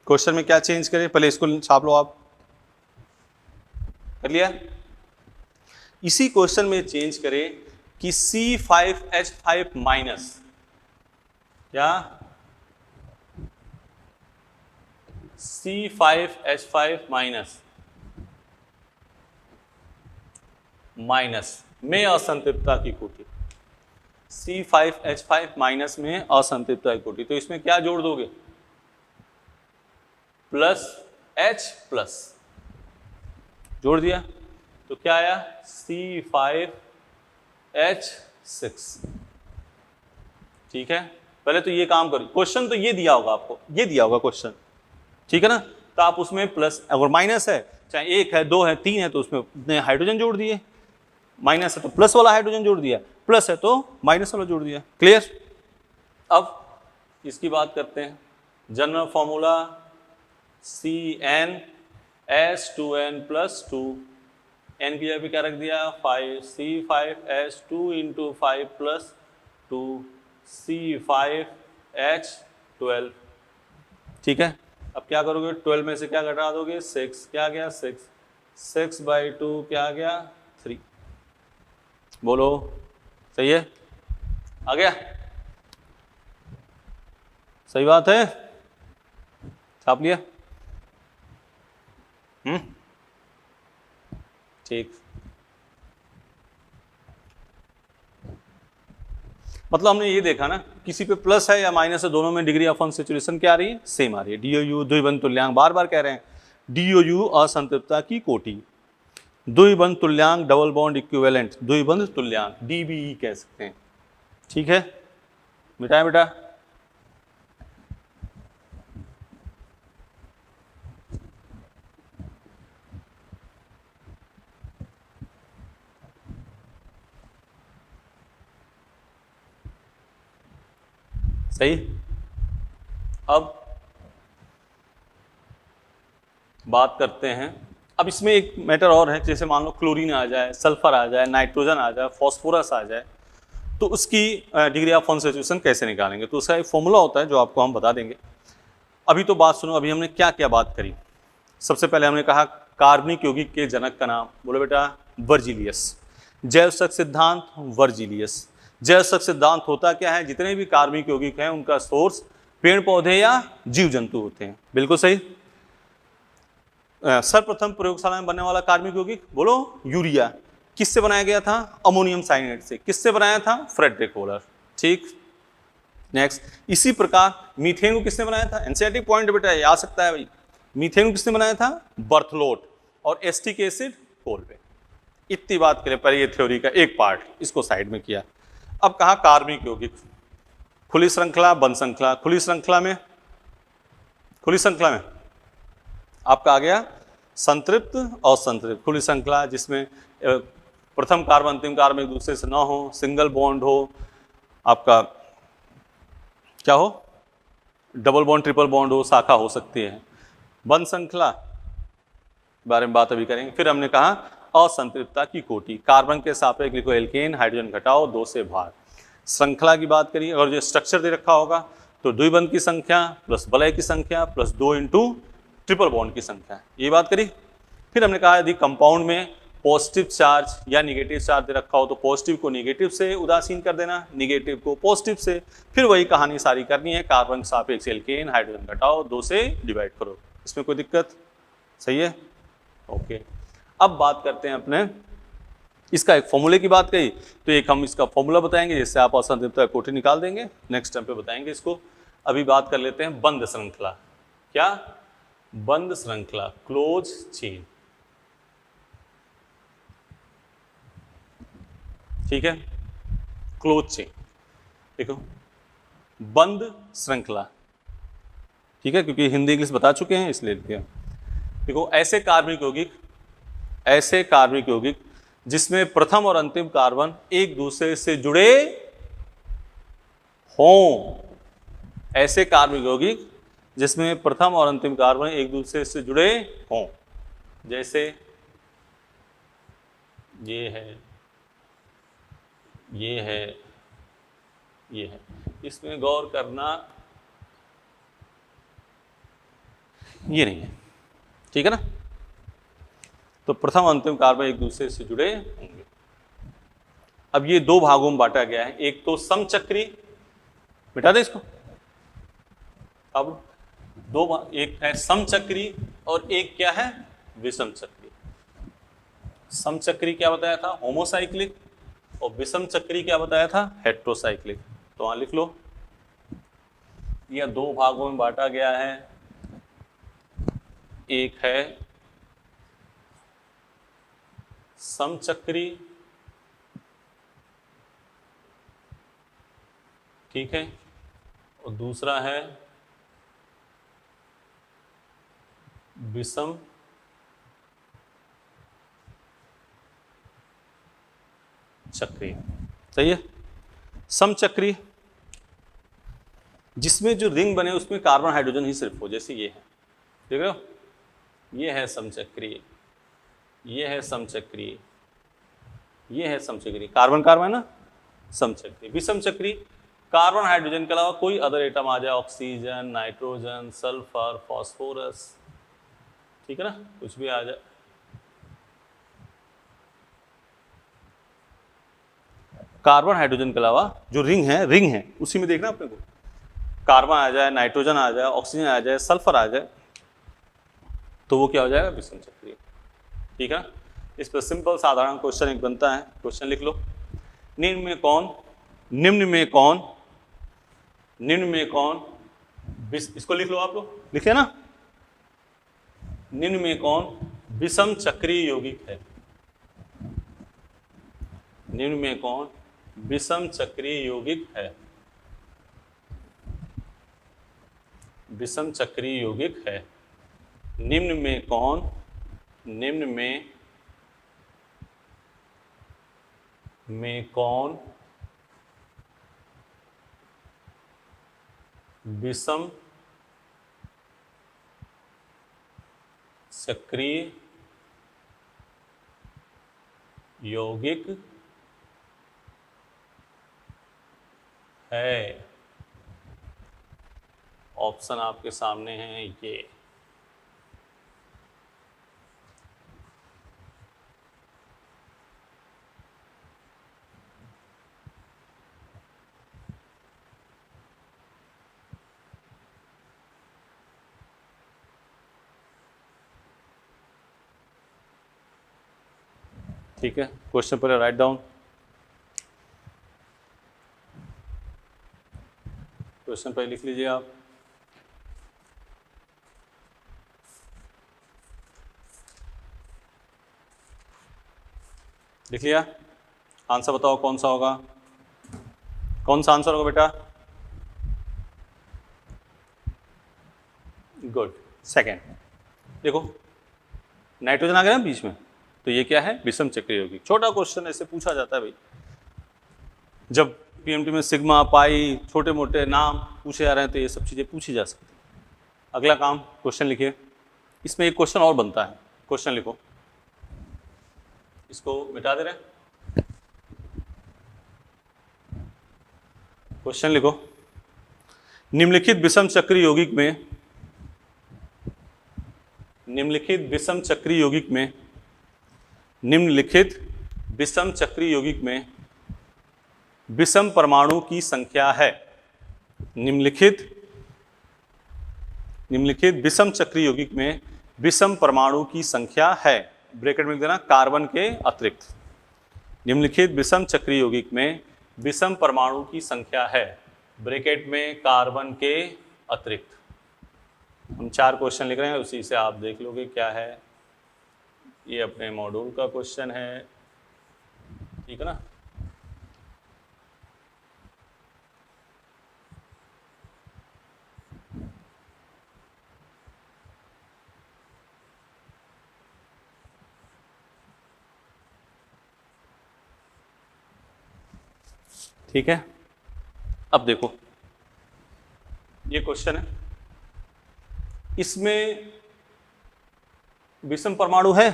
क्वेश्चन में क्या चेंज करें? पहले इसको छाप लो आप। कर लिया? इसी क्वेश्चन में चेंज करें कि C5H5- क्या? C5H5- में असंतृप्तता की कोटि, C5H5- में असंतृप्तता की कोटि, तो इसमें क्या जोड़ दोगे? +H+, जोड़ दिया तो क्या आया? C5H6, ठीक है? पहले तो ये काम करो। क्वेश्चन तो ये दिया होगा आपको, ये दिया होगा क्वेश्चन, ठीक है ना? तो आप उसमें प्लस, अगर माइनस है, चाहे 1 है 2 है 3 है, तो उसमें इतने हाइड्रोजन जोड़ दिए। माइनस है तो प्लस वाला हाइड्रोजन जोड़ दिया, प्लस है तो माइनस वाला जोड़ दिया। क्लियर? अब इसकी बात करते हैं। जनरल फॉर्मूला CnH2n+2, n की जगह पे क्या रख दिया 5, C5H2 × 5 + 2 C5H12। ठीक है, अब क्या करोगे 12 में से क्या घटा दोगे 6, क्या गया 6, 6/2 क्या गया 3। बोलो सही है, आ गया, सही बात है, छाप लिया। ठीक, मतलब हमने ये देखा ना, किसी पे प्लस है या माइनस है, दोनों में डिग्री ऑफ अनसैचुरेशन क्या आ रही है, सेम आ रही है। DOU द्विबंध तुल्यांक, बार बार कह रहे हैं, DOU असंतृप्तता की कोटि, द्विबंध तुल्यांक डबल बॉन्ड इक्विवेलेंट, द्विबंध तुल्यांक DBE कह सकते हैं। ठीक है, मिटाए बेटा, सही। अब बात करते हैं, अब इसमें एक मैटर और है, जैसे मान लो क्लोरीन आ जाए, सल्फर आ जाए, नाइट्रोजन आ जाए, फास्फोरस आ जाए, तो उसकी डिग्री ऑफ अनसैचुरेशन कैसे निकालेंगे। तो उसका एक फॉर्मूला होता है जो आपको हम बता देंगे। अभी तो बात सुनो, अभी हमने क्या क्या बात करी। सबसे पहले हमने कहा कार्बनिक यौगिक के जनक का नाम, बोलो बेटा वर्जिलियस। जैवसक सिद्धांत वर्जिलियस। जैवसक सिद्धांत होता क्या है, जितने भी कार्बनिक यौगिक हैं उनका सोर्स पेड़ पौधे या जीव जंतु होते हैं, बिल्कुल सही। सर्वप्रथम प्रयोगशाला में बनने वाला कार्बनिक यौगिक, बोलो यूरिया। किससे बनाया गया था, अमोनियम साइनेट से। किससे बनाया था, फ्रेडरिक वोलर। ठीक, नेक्स्ट। इसी प्रकार मीथेन को किसने बनाया था, एनसीईआरटी पॉइंट बेटा ये आ सकता है भाई। मीथेन को किसने बनाया था, बर्थलोट। और एस्टिक एसिड कोलवे। इतनी बात करें, पर ये थ्योरी का एक पार्ट, इसको साइड में किया। अब कहा कार्बनिक यौगिक, खुली श्रृंखला बंद श्रृंखला। खुली श्रृंखला में आपका आ गया संतृप्त और संतृप्त। खुली श्रृंखला जिसमें प्रथम कार्बन अंतिम कार्बन एक दूसरे से ना हो, सिंगल बॉन्ड हो, आपका क्या हो, डबल बॉन्ड ट्रिपल बॉन्ड हो, शाखा हो सकती है। बंद श्रृंखला बारे में बात अभी करेंगे। फिर हमने कहा असंतृप्तता की कोटि, कार्बन के सापेक्ष लिखो एल्केन, हाइड्रोजन घटाओ 2 से भाग। श्रृंखला की बात करिए, और जो स्ट्रक्चर दे रखा होगा तो द्विबंध की संख्या प्लस वलय की संख्या प्लस 2 × ट्रिपल बॉन्ड की संख्या, ये बात करी। फिर हमने कहा यदि कंपाउंड में पॉजिटिव चार्ज या निगेटिव चार्ज दे रखा हो तो पॉजिटिव को निगेटिव से उदासीन कर देना, निगेटिव को पॉजिटिव से। फिर वही कहानी सारी करनी है, कार्बन सापेक्ष एल्केन, हाइड्रोजन घटाओ 2 से डिवाइड करो। इसमें कोई दिक्कत, सही है, ओके। अब बात करते हैं अपने इसका एक फॉर्मूले की बात कही, तो एक हम इसका फॉर्मूला बताएंगे जिससे आप असंतृप्तता की कोटि निकाल देंगे। नेक्स्ट टाइम पे बताएंगे इसको। अभी बात कर लेते हैं बंद श्रृंखला। क्या, बंद श्रृंखला, क्लोज चेन। ठीक है, क्लोज चेन, देखो बंद श्रृंखला, ठीक है, क्योंकि हिंदी इंग्लिश बता चुके हैं इसलिए लिखा। देखो ऐसे कार्बनिक यौगिक जिसमें प्रथम और अंतिम कार्बन एक दूसरे से जुड़े हों, ऐसे कार्बनिक यौगिक जिसमें प्रथम और अंतिम कार्बन एक दूसरे से जुड़े हों, जैसे ये है, ये है, ये है। इसमें गौर करना, ये नहीं है, ठीक है ना। तो प्रथम अंतिम कार्बन एक दूसरे से जुड़े होंगे। अब ये 2 भागों में बांटा गया है, एक तो समचक्री, मिटा दे इसको। अब 2 भाग, एक है समचक्री और एक क्या है, विषम चक्री। समचक्री क्या बताया था, होमोसाइक्लिक, और विषम चक्री क्या बताया था, हेट्रोसाइक्लिक। तो वहां लिख लो, यह 2 भागों में बांटा गया है। एक है समचक्री, ठीक है, और दूसरा है विषम चक्री, सही है। समचक्री जिसमें जो रिंग बने उसमें कार्बन हाइड्रोजन ही सिर्फ हो, जैसे ये है, देख रहे हो, ये है समचक्रीय, ये है समचक्रीय, ये है समचक्रीय, कार्बन कार्बन है ना, समचक्रीय। विषम चक्रीय कार्बन हाइड्रोजन के अलावा कोई अदर एटम आ जाए, ऑक्सीजन, नाइट्रोजन, सल्फर, फास्फोरस, ठीक है ना, कुछ भी आ जाए। कार्बन हाइड्रोजन के अलावा जो रिंग है उसी में देखना अपने को, कार्बन आ जाए, नाइट्रोजन आ जाए, ऑक्सीजन आ जाए, सल्फर आ जाए, तो वो क्या हो जाएगा, विषम चक्रीय। ठीक है, इस पर सिंपल साधारण क्वेश्चन एक बनता है, क्वेश्चन लिख लो। निम्न में कौन इसको लिख लो, आप लोग लिखे ना, निम्न में कौन विषम चक्रीय यौगिक है, निम्न में कौन विषम चक्रीय यौगिक है, विषम चक्रीय यौगिक है। निम्न में कौन विषम चक्रीय यौगिक है। ऑप्शन आपके सामने हैं ये। ठीक है, क्वेश्चन पहले राइट डाउन, क्वेश्चन पहले लिख लीजिए आप। लिख लिया, आंसर बताओ कौन सा होगा, कौन सा आंसर होगा बेटा? Good, second. देखो नाइट्रोजन आ गया ना बीच में, तो ये क्या है, विषम चक्रीय यौगिक। छोटा क्वेश्चन ऐसे पूछा जाता है भाई, जब पीएमटी में सिग्मा पाई छोटे मोटे नाम पूछे जा रहे हैं तो ये सब चीज़ें पूछी जा सकती हैं। अगला काम, क्वेश्चन लिखिए। इसमें एक क्वेश्चन और बनता है, क्वेश्चन लिखो, इसको मिटा दे रहे हैं, क्वेश्चन लिखो। निम्नलिखित विषम चक्रीय यौगिक में निम्नलिखित विषम चक्रीय यौगिक में विषम परमाणु की संख्या है। निम्नलिखित विषम चक्रीय यौगिक में विषम परमाणु की संख्या है, ब्रैकेट में लिख देना, कार्बन के अतिरिक्त। निम्नलिखित विषम चक्रीय यौगिक में विषम परमाणु की संख्या है, ब्रैकेट में कार्बन के अतिरिक्त। हम 4 क्वेश्चन लिख रहे हैं, उसी से आप देख लोगे क्या है। ये अपने मॉड्यूल का क्वेश्चन है, ठीक है ना। ठीक है, अब देखो ये क्वेश्चन है, इसमें विषम परमाणु है,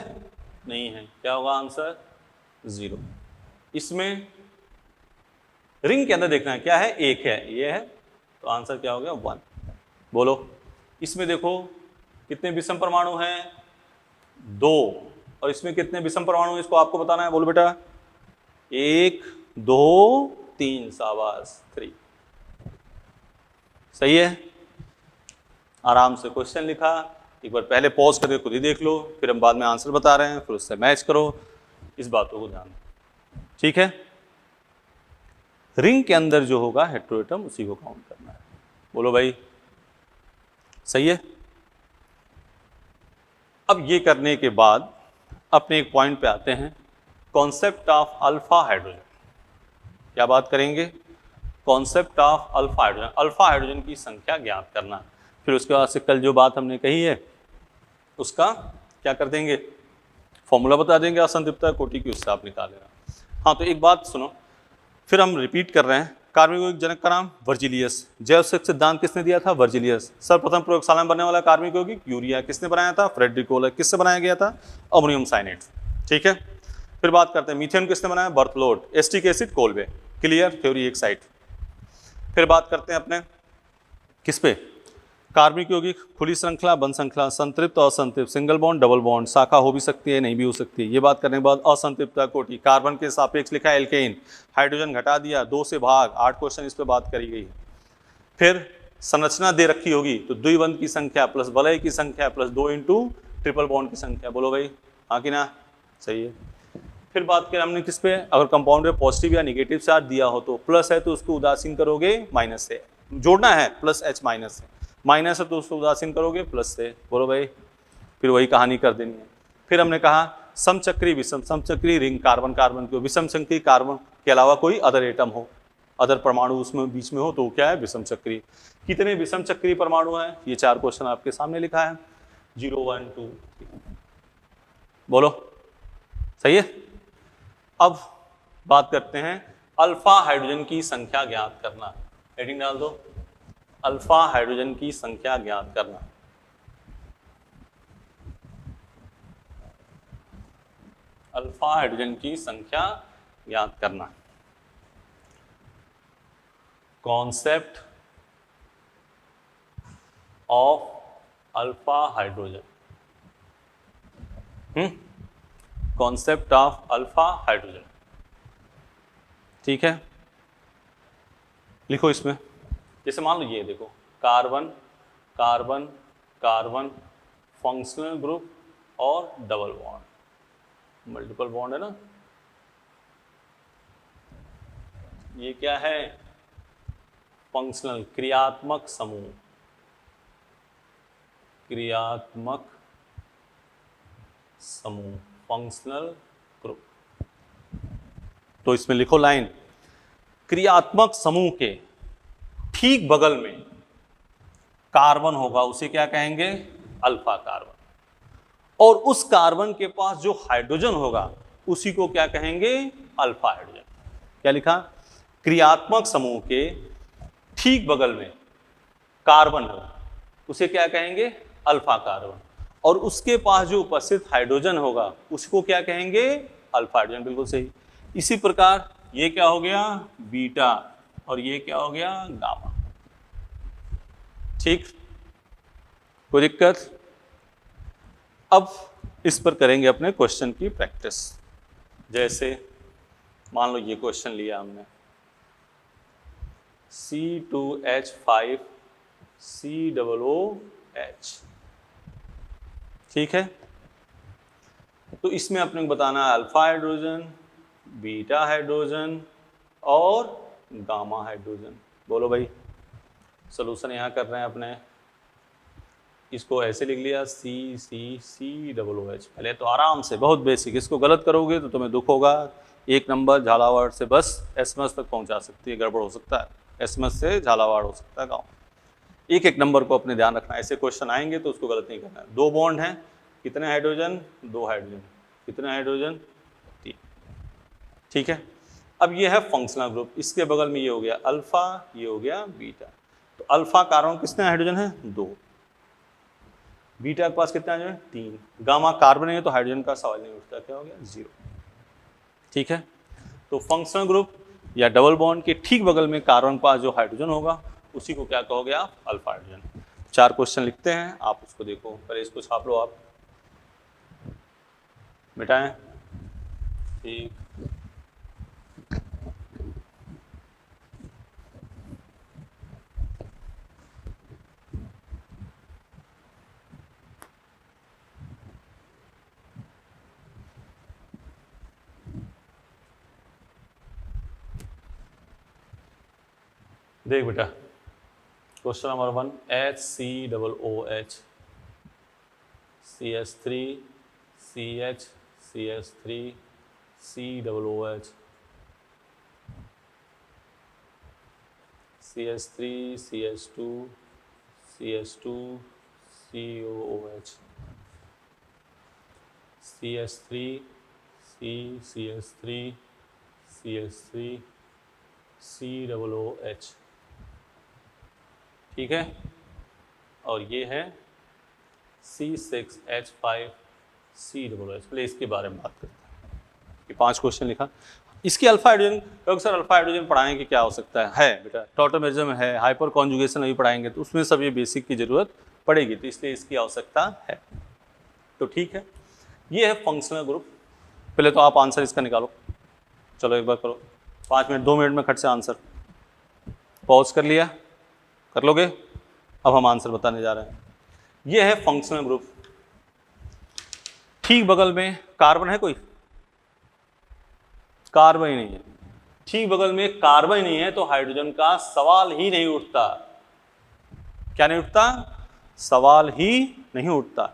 नहीं है, क्या होगा आंसर? 0। इसमें रिंग के अंदर देखना है, क्या है, 1 है, ये है, तो आंसर क्या हो गया? 1। बोलो, इसमें देखो कितने विषम परमाणु हैं? 2। और इसमें कितने विषम परमाणु हैं, इसको आपको बताना है। बोलो बेटा, 1 2 3, शाबाश, 3। सही है, आराम से क्वेश्चन लिखा, एक बार पहले पॉज करके खुद ही देख लो, फिर हम बाद में आंसर बता रहे हैं, फिर उससे मैच करो, इस बातों को ध्यान दो, ठीक है। रिंग के अंदर जो होगा हेटेरोएटम, उसी को काउंट करना है। बोलो भाई, सही है। अब ये करने के बाद अपने एक पॉइंट पे आते हैं, कॉन्सेप्ट ऑफ अल्फा हाइड्रोजन। क्या बात करेंगे? Concept of alpha hydrogen, alpha hydrogen की संख्या ज्ञात करना। फिर उसके बाद से कल जो बात हमने कही है उसका क्या कर देंगे, फॉर्मूला बता देंगे असंतृप्तता कोटि की, उससे आप निकाल लेना। हाँ, तो एक बात सुनो, फिर हम रिपीट कर रहे हैं, कार्बनिक यौगिक जनक का नाम वर्जिलियस। जैव सिद्धांत किसने दिया था? वर्जिलियस। सर्वप्रथम प्रयोगशाला में बनने वाला कार्बनिक यौगिक यूरिया किसने बनाया था? Friedrich Kohler. किससे बनाया गया था? Ammonium cyanate. ठीक है, फिर बात करते हैं मीथेन किसने बनाया? Berthelot. Acetic acid Kolbe. Clear, theory एक साइड। फिर बात करते हैं अपने किस पे? कार्बनिक यौगिक, खुली श्रृंखला, बंद श्रृंखला, संतृप्त, असंतृप्त, सिंगल बॉन्ड, डबल बॉन्ड, शाखा हो भी सकती है, नहीं भी हो सकती है। ये बात करने के बाद असंतृप्त कोटि, कार्बन के सापेक्ष लिखा है एल्केन, हाइड्रोजन घटा दिया, 2 से भाग, 8 क्वेश्चन इस पे बात करी गई है। फिर संरचना दे रखी होगी तो द्विबंध की संख्या प्लस वलय की संख्या प्लस 2 इंटू ट्रिपल बॉन्ड की संख्या। बोलो भाई हाँ कि ना? सही है। फिर बात करें हमने किस पे? अगर कंपाउंड में पॉजिटिव या निगेटिव चार्ज दिया हो तो प्लस है तो उसको उदासीन करोगे माइनस से, जोड़ना है प्लस H माइनस से, माइनस है तो उसको उदासीन करोगे प्लस से। बोलो भाई, फिर वही कहानी कर देनी है। फिर हमने कहा समचक्री विषम, समचक्री रिंग कार्बन कार्बन की, विषम चक्री कार्बन के अलावा कोई अदर एटम हो, अदर परमाणु उसमें बीच में हो तो क्या है? विषम चक्री। कितने विषम चक्री परमाणु हैं? ये 4 क्वेश्चन आपके सामने लिखा है, 0 1 2 3। बोलो सही है। अब बात करते हैं अल्फा हाइड्रोजन की संख्या ज्ञात करना। हेडिंग डाल दो, अल्फा हाइड्रोजन की संख्या ज्ञात करना। अल्फा हाइड्रोजन की संख्या ज्ञात करना। Concept of alpha hydrogen. Concept of alpha hydrogen. ठीक है, लिखो इसमें। जैसे मान लो ये देखो, carbon carbon carbon, functional group और डबल बॉन्ड, मल्टीपल बॉन्ड है ना। ये क्या है? फंक्शनल, क्रियात्मक समूह, क्रियात्मक समूह, फंक्शनल ग्रुप। तो इसमें लिखो लाइन, क्रियात्मक समूह के ठीक बगल में कार्बन होगा, उसे क्या कहेंगे? Alpha carbon. और उस कार्बन के पास जो हाइड्रोजन होगा उसी को क्या कहेंगे? Alpha hydrogen. क्या लिखा? क्रियात्मक समूह के ठीक बगल में कार्बन होगा, उसे क्या कहेंगे? Alpha carbon. और उसके पास जो उपस्थित हाइड्रोजन होगा उसको क्या कहेंगे? Alpha hydrogen. बिल्कुल सही। इसी प्रकार ये क्या हो गया? बीटा, और ये क्या हो गया? गामा। ठीक, कोई दिक्कत? अब इस पर करेंगे अपने क्वेश्चन की प्रैक्टिस। जैसे मान लो ये क्वेश्चन लिया हमने, C2H5 COOH। ठीक है, तो इसमें अपने को बताना है अल्फा हाइड्रोजन, बीटा हाइड्रोजन और गामा हाइड्रोजन। बोलो भाई, सॉल्यूशन यहाँ कर रहे हैं अपने। इसको ऐसे लिख लिया COOH। पहले तो आराम से, बहुत बेसिक। इसको गलत करोगे तो तुम्हें दुख होगा। 1 नंबर झालावाड़ से बस SMS तक पहुंचा सकती है, गड़बड़ हो सकता है। SMS से झालावाड़ हो सकता है गाँव। 1 नंबर को अपने ध्यान रखना। ऐसे क्वेश्चन आएंगे तो उसको गलत नहीं करना है। 2 बॉन्ड हैं, कितने हाइड्रोजन? 2 हाइड्रोजन। कितने हाइड्रोजन? 3। ठीक है, अब ये है फंक्शनल ग्रुप। इसके बगल में ये हो गया अल्फा, ये हो गया बीटा। तो अल्फा कार्बन कितने हाइड्रोजन है? 2। बीटा के पास कितने हाइड्रोजन? 3। गामा कार्बन है तो हाइड्रोजन का सवाल नहीं उठता। क्या हो गया? 0। ठीक है, तो फंक्शनल ग्रुप या डबल बॉन्ड के ठीक बगल में कार्बन के पास जो हाइड्रोजन होगा उसी को क्या कहोगे आप? Alpha hydrogen. 4 क्वेश्चन लिखते हैं, आप उसको देखो। पहले इसको छाप लो, आप मिटाएं। ठीक, देख बेटा, question number 1, HCOOH CH3 CH CH3 COOH CH3 CH2 CH2 COOH CH3 CH3 CH3 COOH, ठीक है, और ये है C6H5COOH। पहले इसके बारे में बात करते हैं। ये 5 क्वेश्चन लिखा। इसकी अल्फा हाइड्रोजन, क्योंकि सर अल्फा हाइड्रोजन पढ़ाने की क्या आवश्यकता है बेटा, टॉटोमेरिज्म है, हाइपर कॉन्जुगेशन अभी पढ़ाएंगे तो उसमें सब ये बेसिक की जरूरत पड़ेगी, तो इसलिए इसकी आवश्यकता है। तो ठीक है, ये है फंक्शनल ग्रुप। पहले तो आप आंसर इसका निकालो, चलो एक बार करो, 5 मिनट 2 मिनट में खट से आंसर। पॉज कर लिया, कर लोगे? अब हम आंसर बताने जा रहे हैं। ये है फंक्शनल ग्रुप। ठीक बगल में कार्बन है, कोई कार्बन ही नहीं है, ठीक बगल में कार्बन नहीं है तो हाइड्रोजन का सवाल ही नहीं उठता। क्या नहीं उठता? सवाल ही नहीं उठता।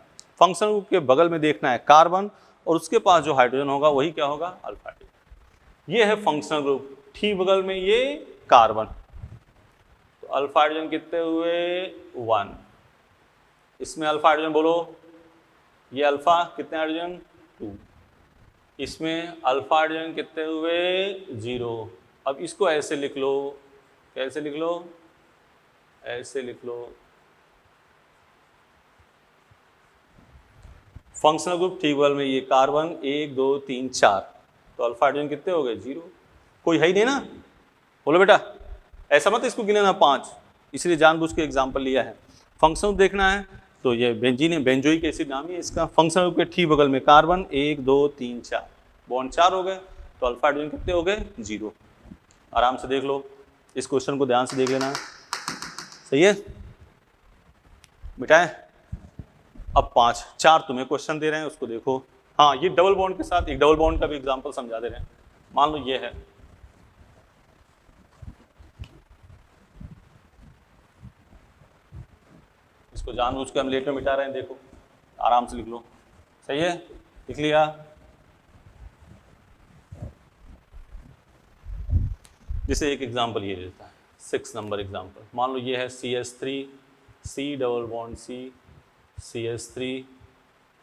फंक्शनल ग्रुप के बगल में देखना है कार्बन, और उसके पास जो हाइड्रोजन होगा वही क्या होगा? Alpha hydrogen. ये है फंक्शनल ग्रुप, ठीक बगल में ये कार्बन, तो अल्फा हाइड्रोजन कितने हुए? 1। इसमें अल्फा हाइड्रोजन बोलो, ये अल्फा कितने हाइड्रोजन? 2। इसमें अल्फा हाइड्रोजन कितने हुए? 0। अब इसको ऐसे लिख लो, कैसे लिख लो? ऐसे लिख लो, फंक्शनल ग्रुप ठीक बगल में ये कार्बन 1 2 3 4, तो अल्फा हाइड्रोजन कितने हो गए? 0। कोई है ही नहीं ना, बोलो बेटा। ऐसा मत इसको गिनाना 5, इसलिए जानबूझ के एग्जाम्पल लिया है। फंक्शनल ग्रुप देखना है तो ये बेंजीन है, बेंजोइक एसिड नाम है इसका। फंक्शनल ग्रुप के ठीक बगल में कार्बन 1 2 3 4, बॉन्ड 4 हो गए, तो अल्फा हाइड्रोजन कितने हो गए? 0। आराम से देख लो, इस क्वेश्चन को ध्यान से देख लेना, सही है? मिटाए। अब 4 तुम्हें क्वेश्चन दे रहे हैं, उसको देखो। हाँ, ये डबल बॉन्ड के साथ एक डबल बॉन्ड का भी एग्जांपल समझा दे रहे हैं। मान लो ये है, इसको जानबूझ के हम लेट में मिटा रहे हैं, देखो आराम से लिख लो, सही है? लिख लिया? जैसे एक एग्जांपल ये देता है, 6 नंबर एग्जांपल। मान लो ये है CH3 C double bond C, CH3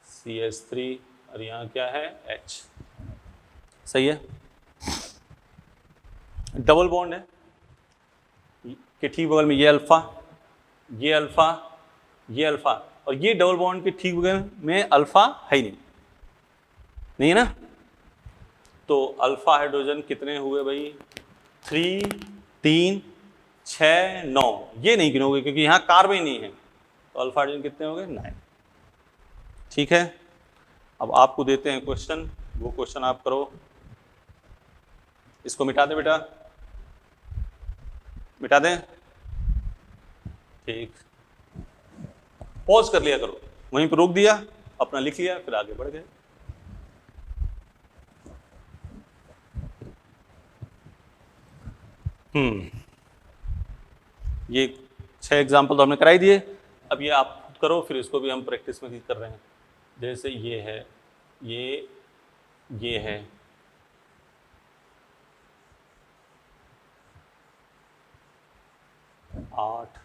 CH3, और यहाँ क्या है? H, सही है? डबल बॉन्ड है कि ठीक बगल में ये अल्फा, ये अल्फा, ये अल्फा, और ये डबल बॉन्ड के ठीक बगल में अल्फा है ही नहीं है ना? तो अल्फा हाइड्रोजन कितने हुए भाई? 3 3 6 9, ये नहीं गिनोगे क्योंकि यहाँ कार्बन नहीं है, तो अल्फा हाइड्रोजन कितने हो गए? 9। ठीक है, अब आपको देते हैं क्वेश्चन, वो क्वेश्चन आप करो। इसको मिटा दें बेटा, मिटा दें? ठीक, पॉज कर लिया करो, वहीं पर रोक दिया, अपना लिख लिया, फिर आगे बढ़ गए। ये 6 एग्जाम्पल तो हमने कराई दिए, अब ये आप करो, फिर इसको भी हम प्रैक्टिस में कर रहे हैं। जैसे ये है, ये है, आठ,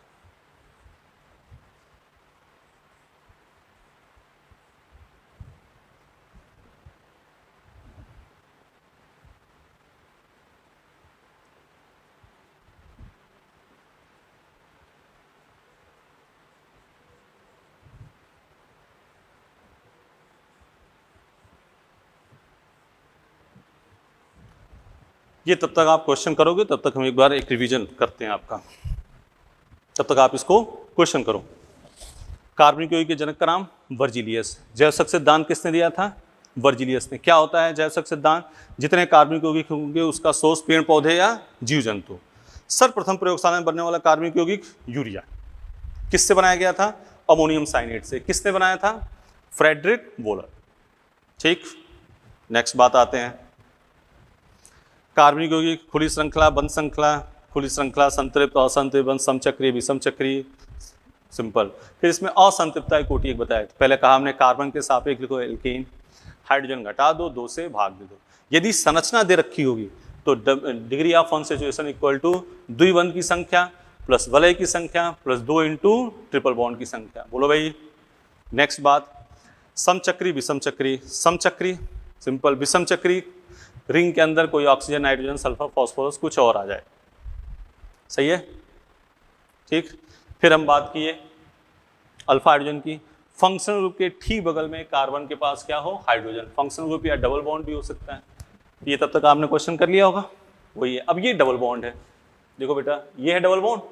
ये तब तक आप क्वेश्चन करोगे, तब तक हम एक बार एक रिवीजन करते हैं आपका, तब तक आप इसको क्वेश्चन करो। कार्बनिक यौगिक के जनक का नाम वर्जिलियस। जैवसक सिद्धांत किसने दिया था? वर्जिलियस ने। क्या होता है जैवसक सिद्धांत? जितने कार्बनिक यौगिक होंगे उसका सोर्स पेड़ पौधे या जीव जंतु। सर्वप्रथम प्रयोगशाला में बनने वाला कार्बनिक यौगिक यूरिया किससे बनाया गया था? अमोनियम साइनेट से। किसने बनाया था? Friedrich Wohler. ठीक, नेक्स्ट बात आते हैं। कार्बनिक यौगिक खुली श्रृंखला, बंद श्रृंखला, खुली श्रृंखला, संतृप्त, असंतृप्त, बंद, समचक्रीय, विषमचक्रीय, सिंपल। फिर इसमें असंतृप्तता की कोटि एक बताया। पहले कहा हमने कार्बन के सापेक्ष लिखो एल्केन, हाइड्रोजन घटा दो, 2 से भाग दे दो। यदि संरचना दे रखी होगी तो degree of unsaturation equal to द्विबंध की संख्या प्लस वलय की संख्या प्लस 2 इंटू ट्रिपल बॉन्ड की संख्या। बोलो भाई। नेक्स्ट बात, समचक्री, विषमचक्री, समचक्री सिंपल, विषमचक्री रिंग के अंदर कोई ऑक्सीजन, नाइट्रोजन, सल्फर, फास्फोरस कुछ और आ जाए, सही है, ठीक। फिर हम बात किए अल्फा हाइड्रोजन की। फंक्शनल ग्रुप के ठीक बगल में कार्बन के पास क्या हो, हाइड्रोजन। फंक्शनल ग्रुप या डबल बॉन्ड भी हो सकता है, ये तब तक आपने क्वेश्चन कर लिया होगा, वही है। अब ये डबल बॉन्ड है, देखो बेटा ये है डबल बॉन्ड,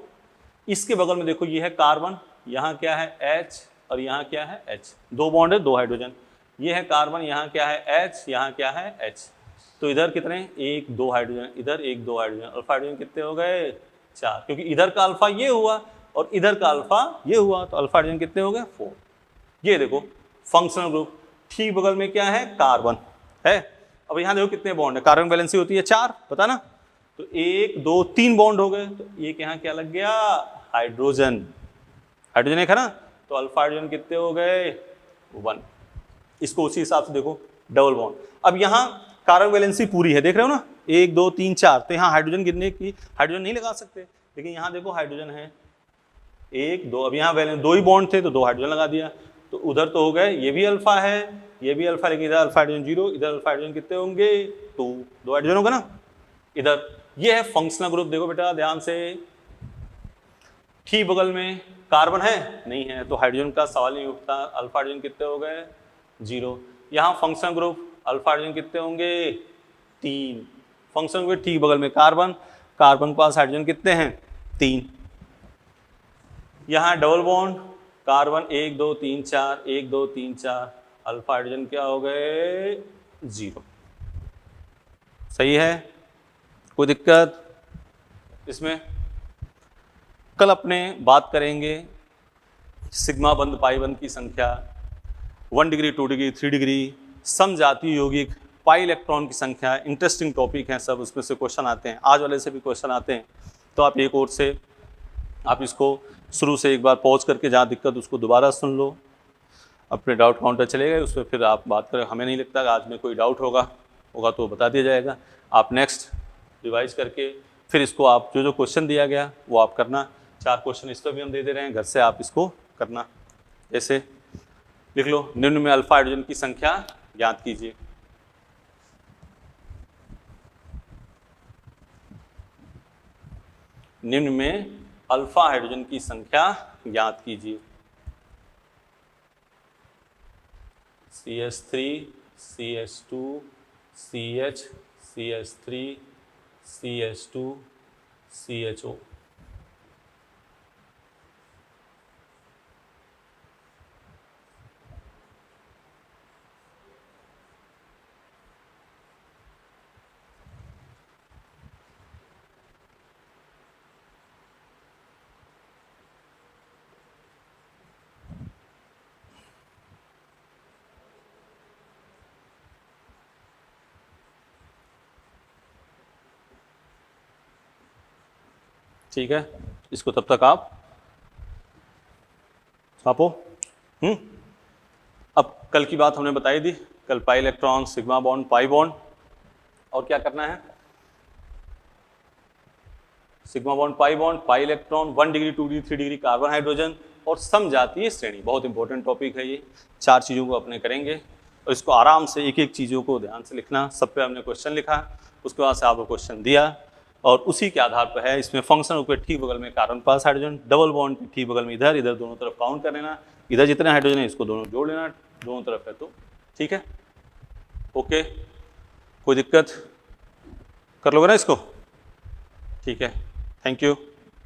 इसके बगल में देखो ये है कार्बन, यहाँ क्या है H और यहाँ क्या है H, दो बॉन्ड है, दो हाइड्रोजन। ये है कार्बन, यहाँ क्या है H, यहाँ क्या है H। तो इधर कितने, एक दो हाइड्रोजन, इधर एक दो हाइड्रोजन, अल्फा हाइड्रोजन कितने हो गए, 4, क्योंकि इधर का अल्फा ये हुआ और इधर का अल्फा ये हुआ, तो अल्फा हाइड्रोजन कितने हो गए, 4। ये देखो फंक्शनल ग्रुप, ठीक बगल में क्या है, कार्बन है। अब यहाँ देखो कितने बॉन्ड है, कार्बन वैलेंसी होती है 4, पता ना, तो 1 2 3 बॉन्ड हो गए, तो एक यहाँ क्या लग गया, हाइड्रोजन, हाइड्रोजन एक है ना, तो अल्फा हाइड्रोजन कितने हो गए, 1। इसको उसी हिसाब से देखो डबल बॉन्ड। अब यहाँ कार्बन वैलेंसी पूरी है, देख रहे हो ना, 1 2 3 4, तो यहाँ हाइड्रोजन गिनने की हाइड्रोजन नहीं लगा सकते, लेकिन यहाँ देखो हाइड्रोजन है 1 2, अब यहाँ वैलेंस 2 ही बॉन्ड थे तो 2 हाइड्रोजन लगा दिया, तो उधर तो हो गए, ये भी अल्फा है, ये भी अल्फा, लेकिन इधर अल्फा हाइड्रोजन 0, इधर अल्फा हाइड्रोजन कितने होंगे, 2, 2 हाइड्रोजन होगा ना इधर। ये है फंक्शनल ग्रुप, देखो बेटा ध्यान से, ठीक बगल में कार्बन है, नहीं है, तो हाइड्रोजन का सवाल नहीं उठता, अल्फा हाइड्रोजन कितने हो गए, 0। यहाँ फंक्शनल ग्रुप अल्फा हाइड्रोजन कितने होंगे, 3। फंक्शनल ग्रुप ठीक बगल में कार्बन, कार्बन के पास हाइड्रोजन कितने हैं, 3। यहाँ double bond, carbon 1 2 3 4, 1 2 3 4, alpha hydrogen क्या हो गए, 0। सही है, कोई दिक्कत इसमें। कल अपने बात करेंगे सिग्मा बंद पाई बंद की संख्या, 1 डिग्री 2 डिग्री 3 डिग्री, समजातीय यौगिक, पाई इलेक्ट्रॉन की संख्या। इंटरेस्टिंग टॉपिक है सब, उसमें से क्वेश्चन आते हैं, आज वाले से भी क्वेश्चन आते हैं, तो आप एक और से आप इसको शुरू से एक बार पॉज करके, जहाँ दिक्कत उसको दोबारा सुन लो, अपने डाउट काउंटर चले गए उसमें, फिर आप बात करें। हमें नहीं लगता कि आज में कोई डाउट होगा तो बता दिया जाएगा, आप नेक्स्ट रिवाइज करके फिर इसको आप जो जो क्वेश्चन दिया गया वो आप करना। 4 क्वेश्चन इस पर भी हम दे दे रहे हैं, घर से आप इसको करना। जैसे लिख लो, निम्न में अल्फा हाइड्रोजन की संख्या ज्ञात कीजिए। निम्न में अल्फा हाइड्रोजन की संख्या ज्ञात कीजिए। CH3 CH2 CH CH3 CH2 CHO। ठीक है, इसको तब तक आप छापो। अब कल की बात हमने बताई दी, कल pi electron, sigma bond, pi bond, और क्या करना है, sigma bond, pi bond, pi electron, 1 degree 2 degree 3 degree carbon hydrogen, और समजातीय श्रेणी। बहुत इंपॉर्टेंट टॉपिक है ये, 4 चीज़ों को अपने करेंगे, और इसको आराम से एक एक चीज़ों को ध्यान से लिखना। सब पे हमने क्वेश्चन लिखा, उसके बाद से आपको क्वेश्चन दिया, और उसी के आधार पर है। इसमें फंक्शन के ठीक बगल में कार्बन पास हाइड्रोजन, डबल बॉन्ड के ठीक बगल में इधर, इधर दोनों तरफ काउंट कर लेना, इधर जितने हाइड्रोजन है इसको दोनों जोड़ लेना, दोनों तरफ है तो ठीक है। ओके, कोई दिक्कत, कर लोगे ना इसको, ठीक है, थैंक यू।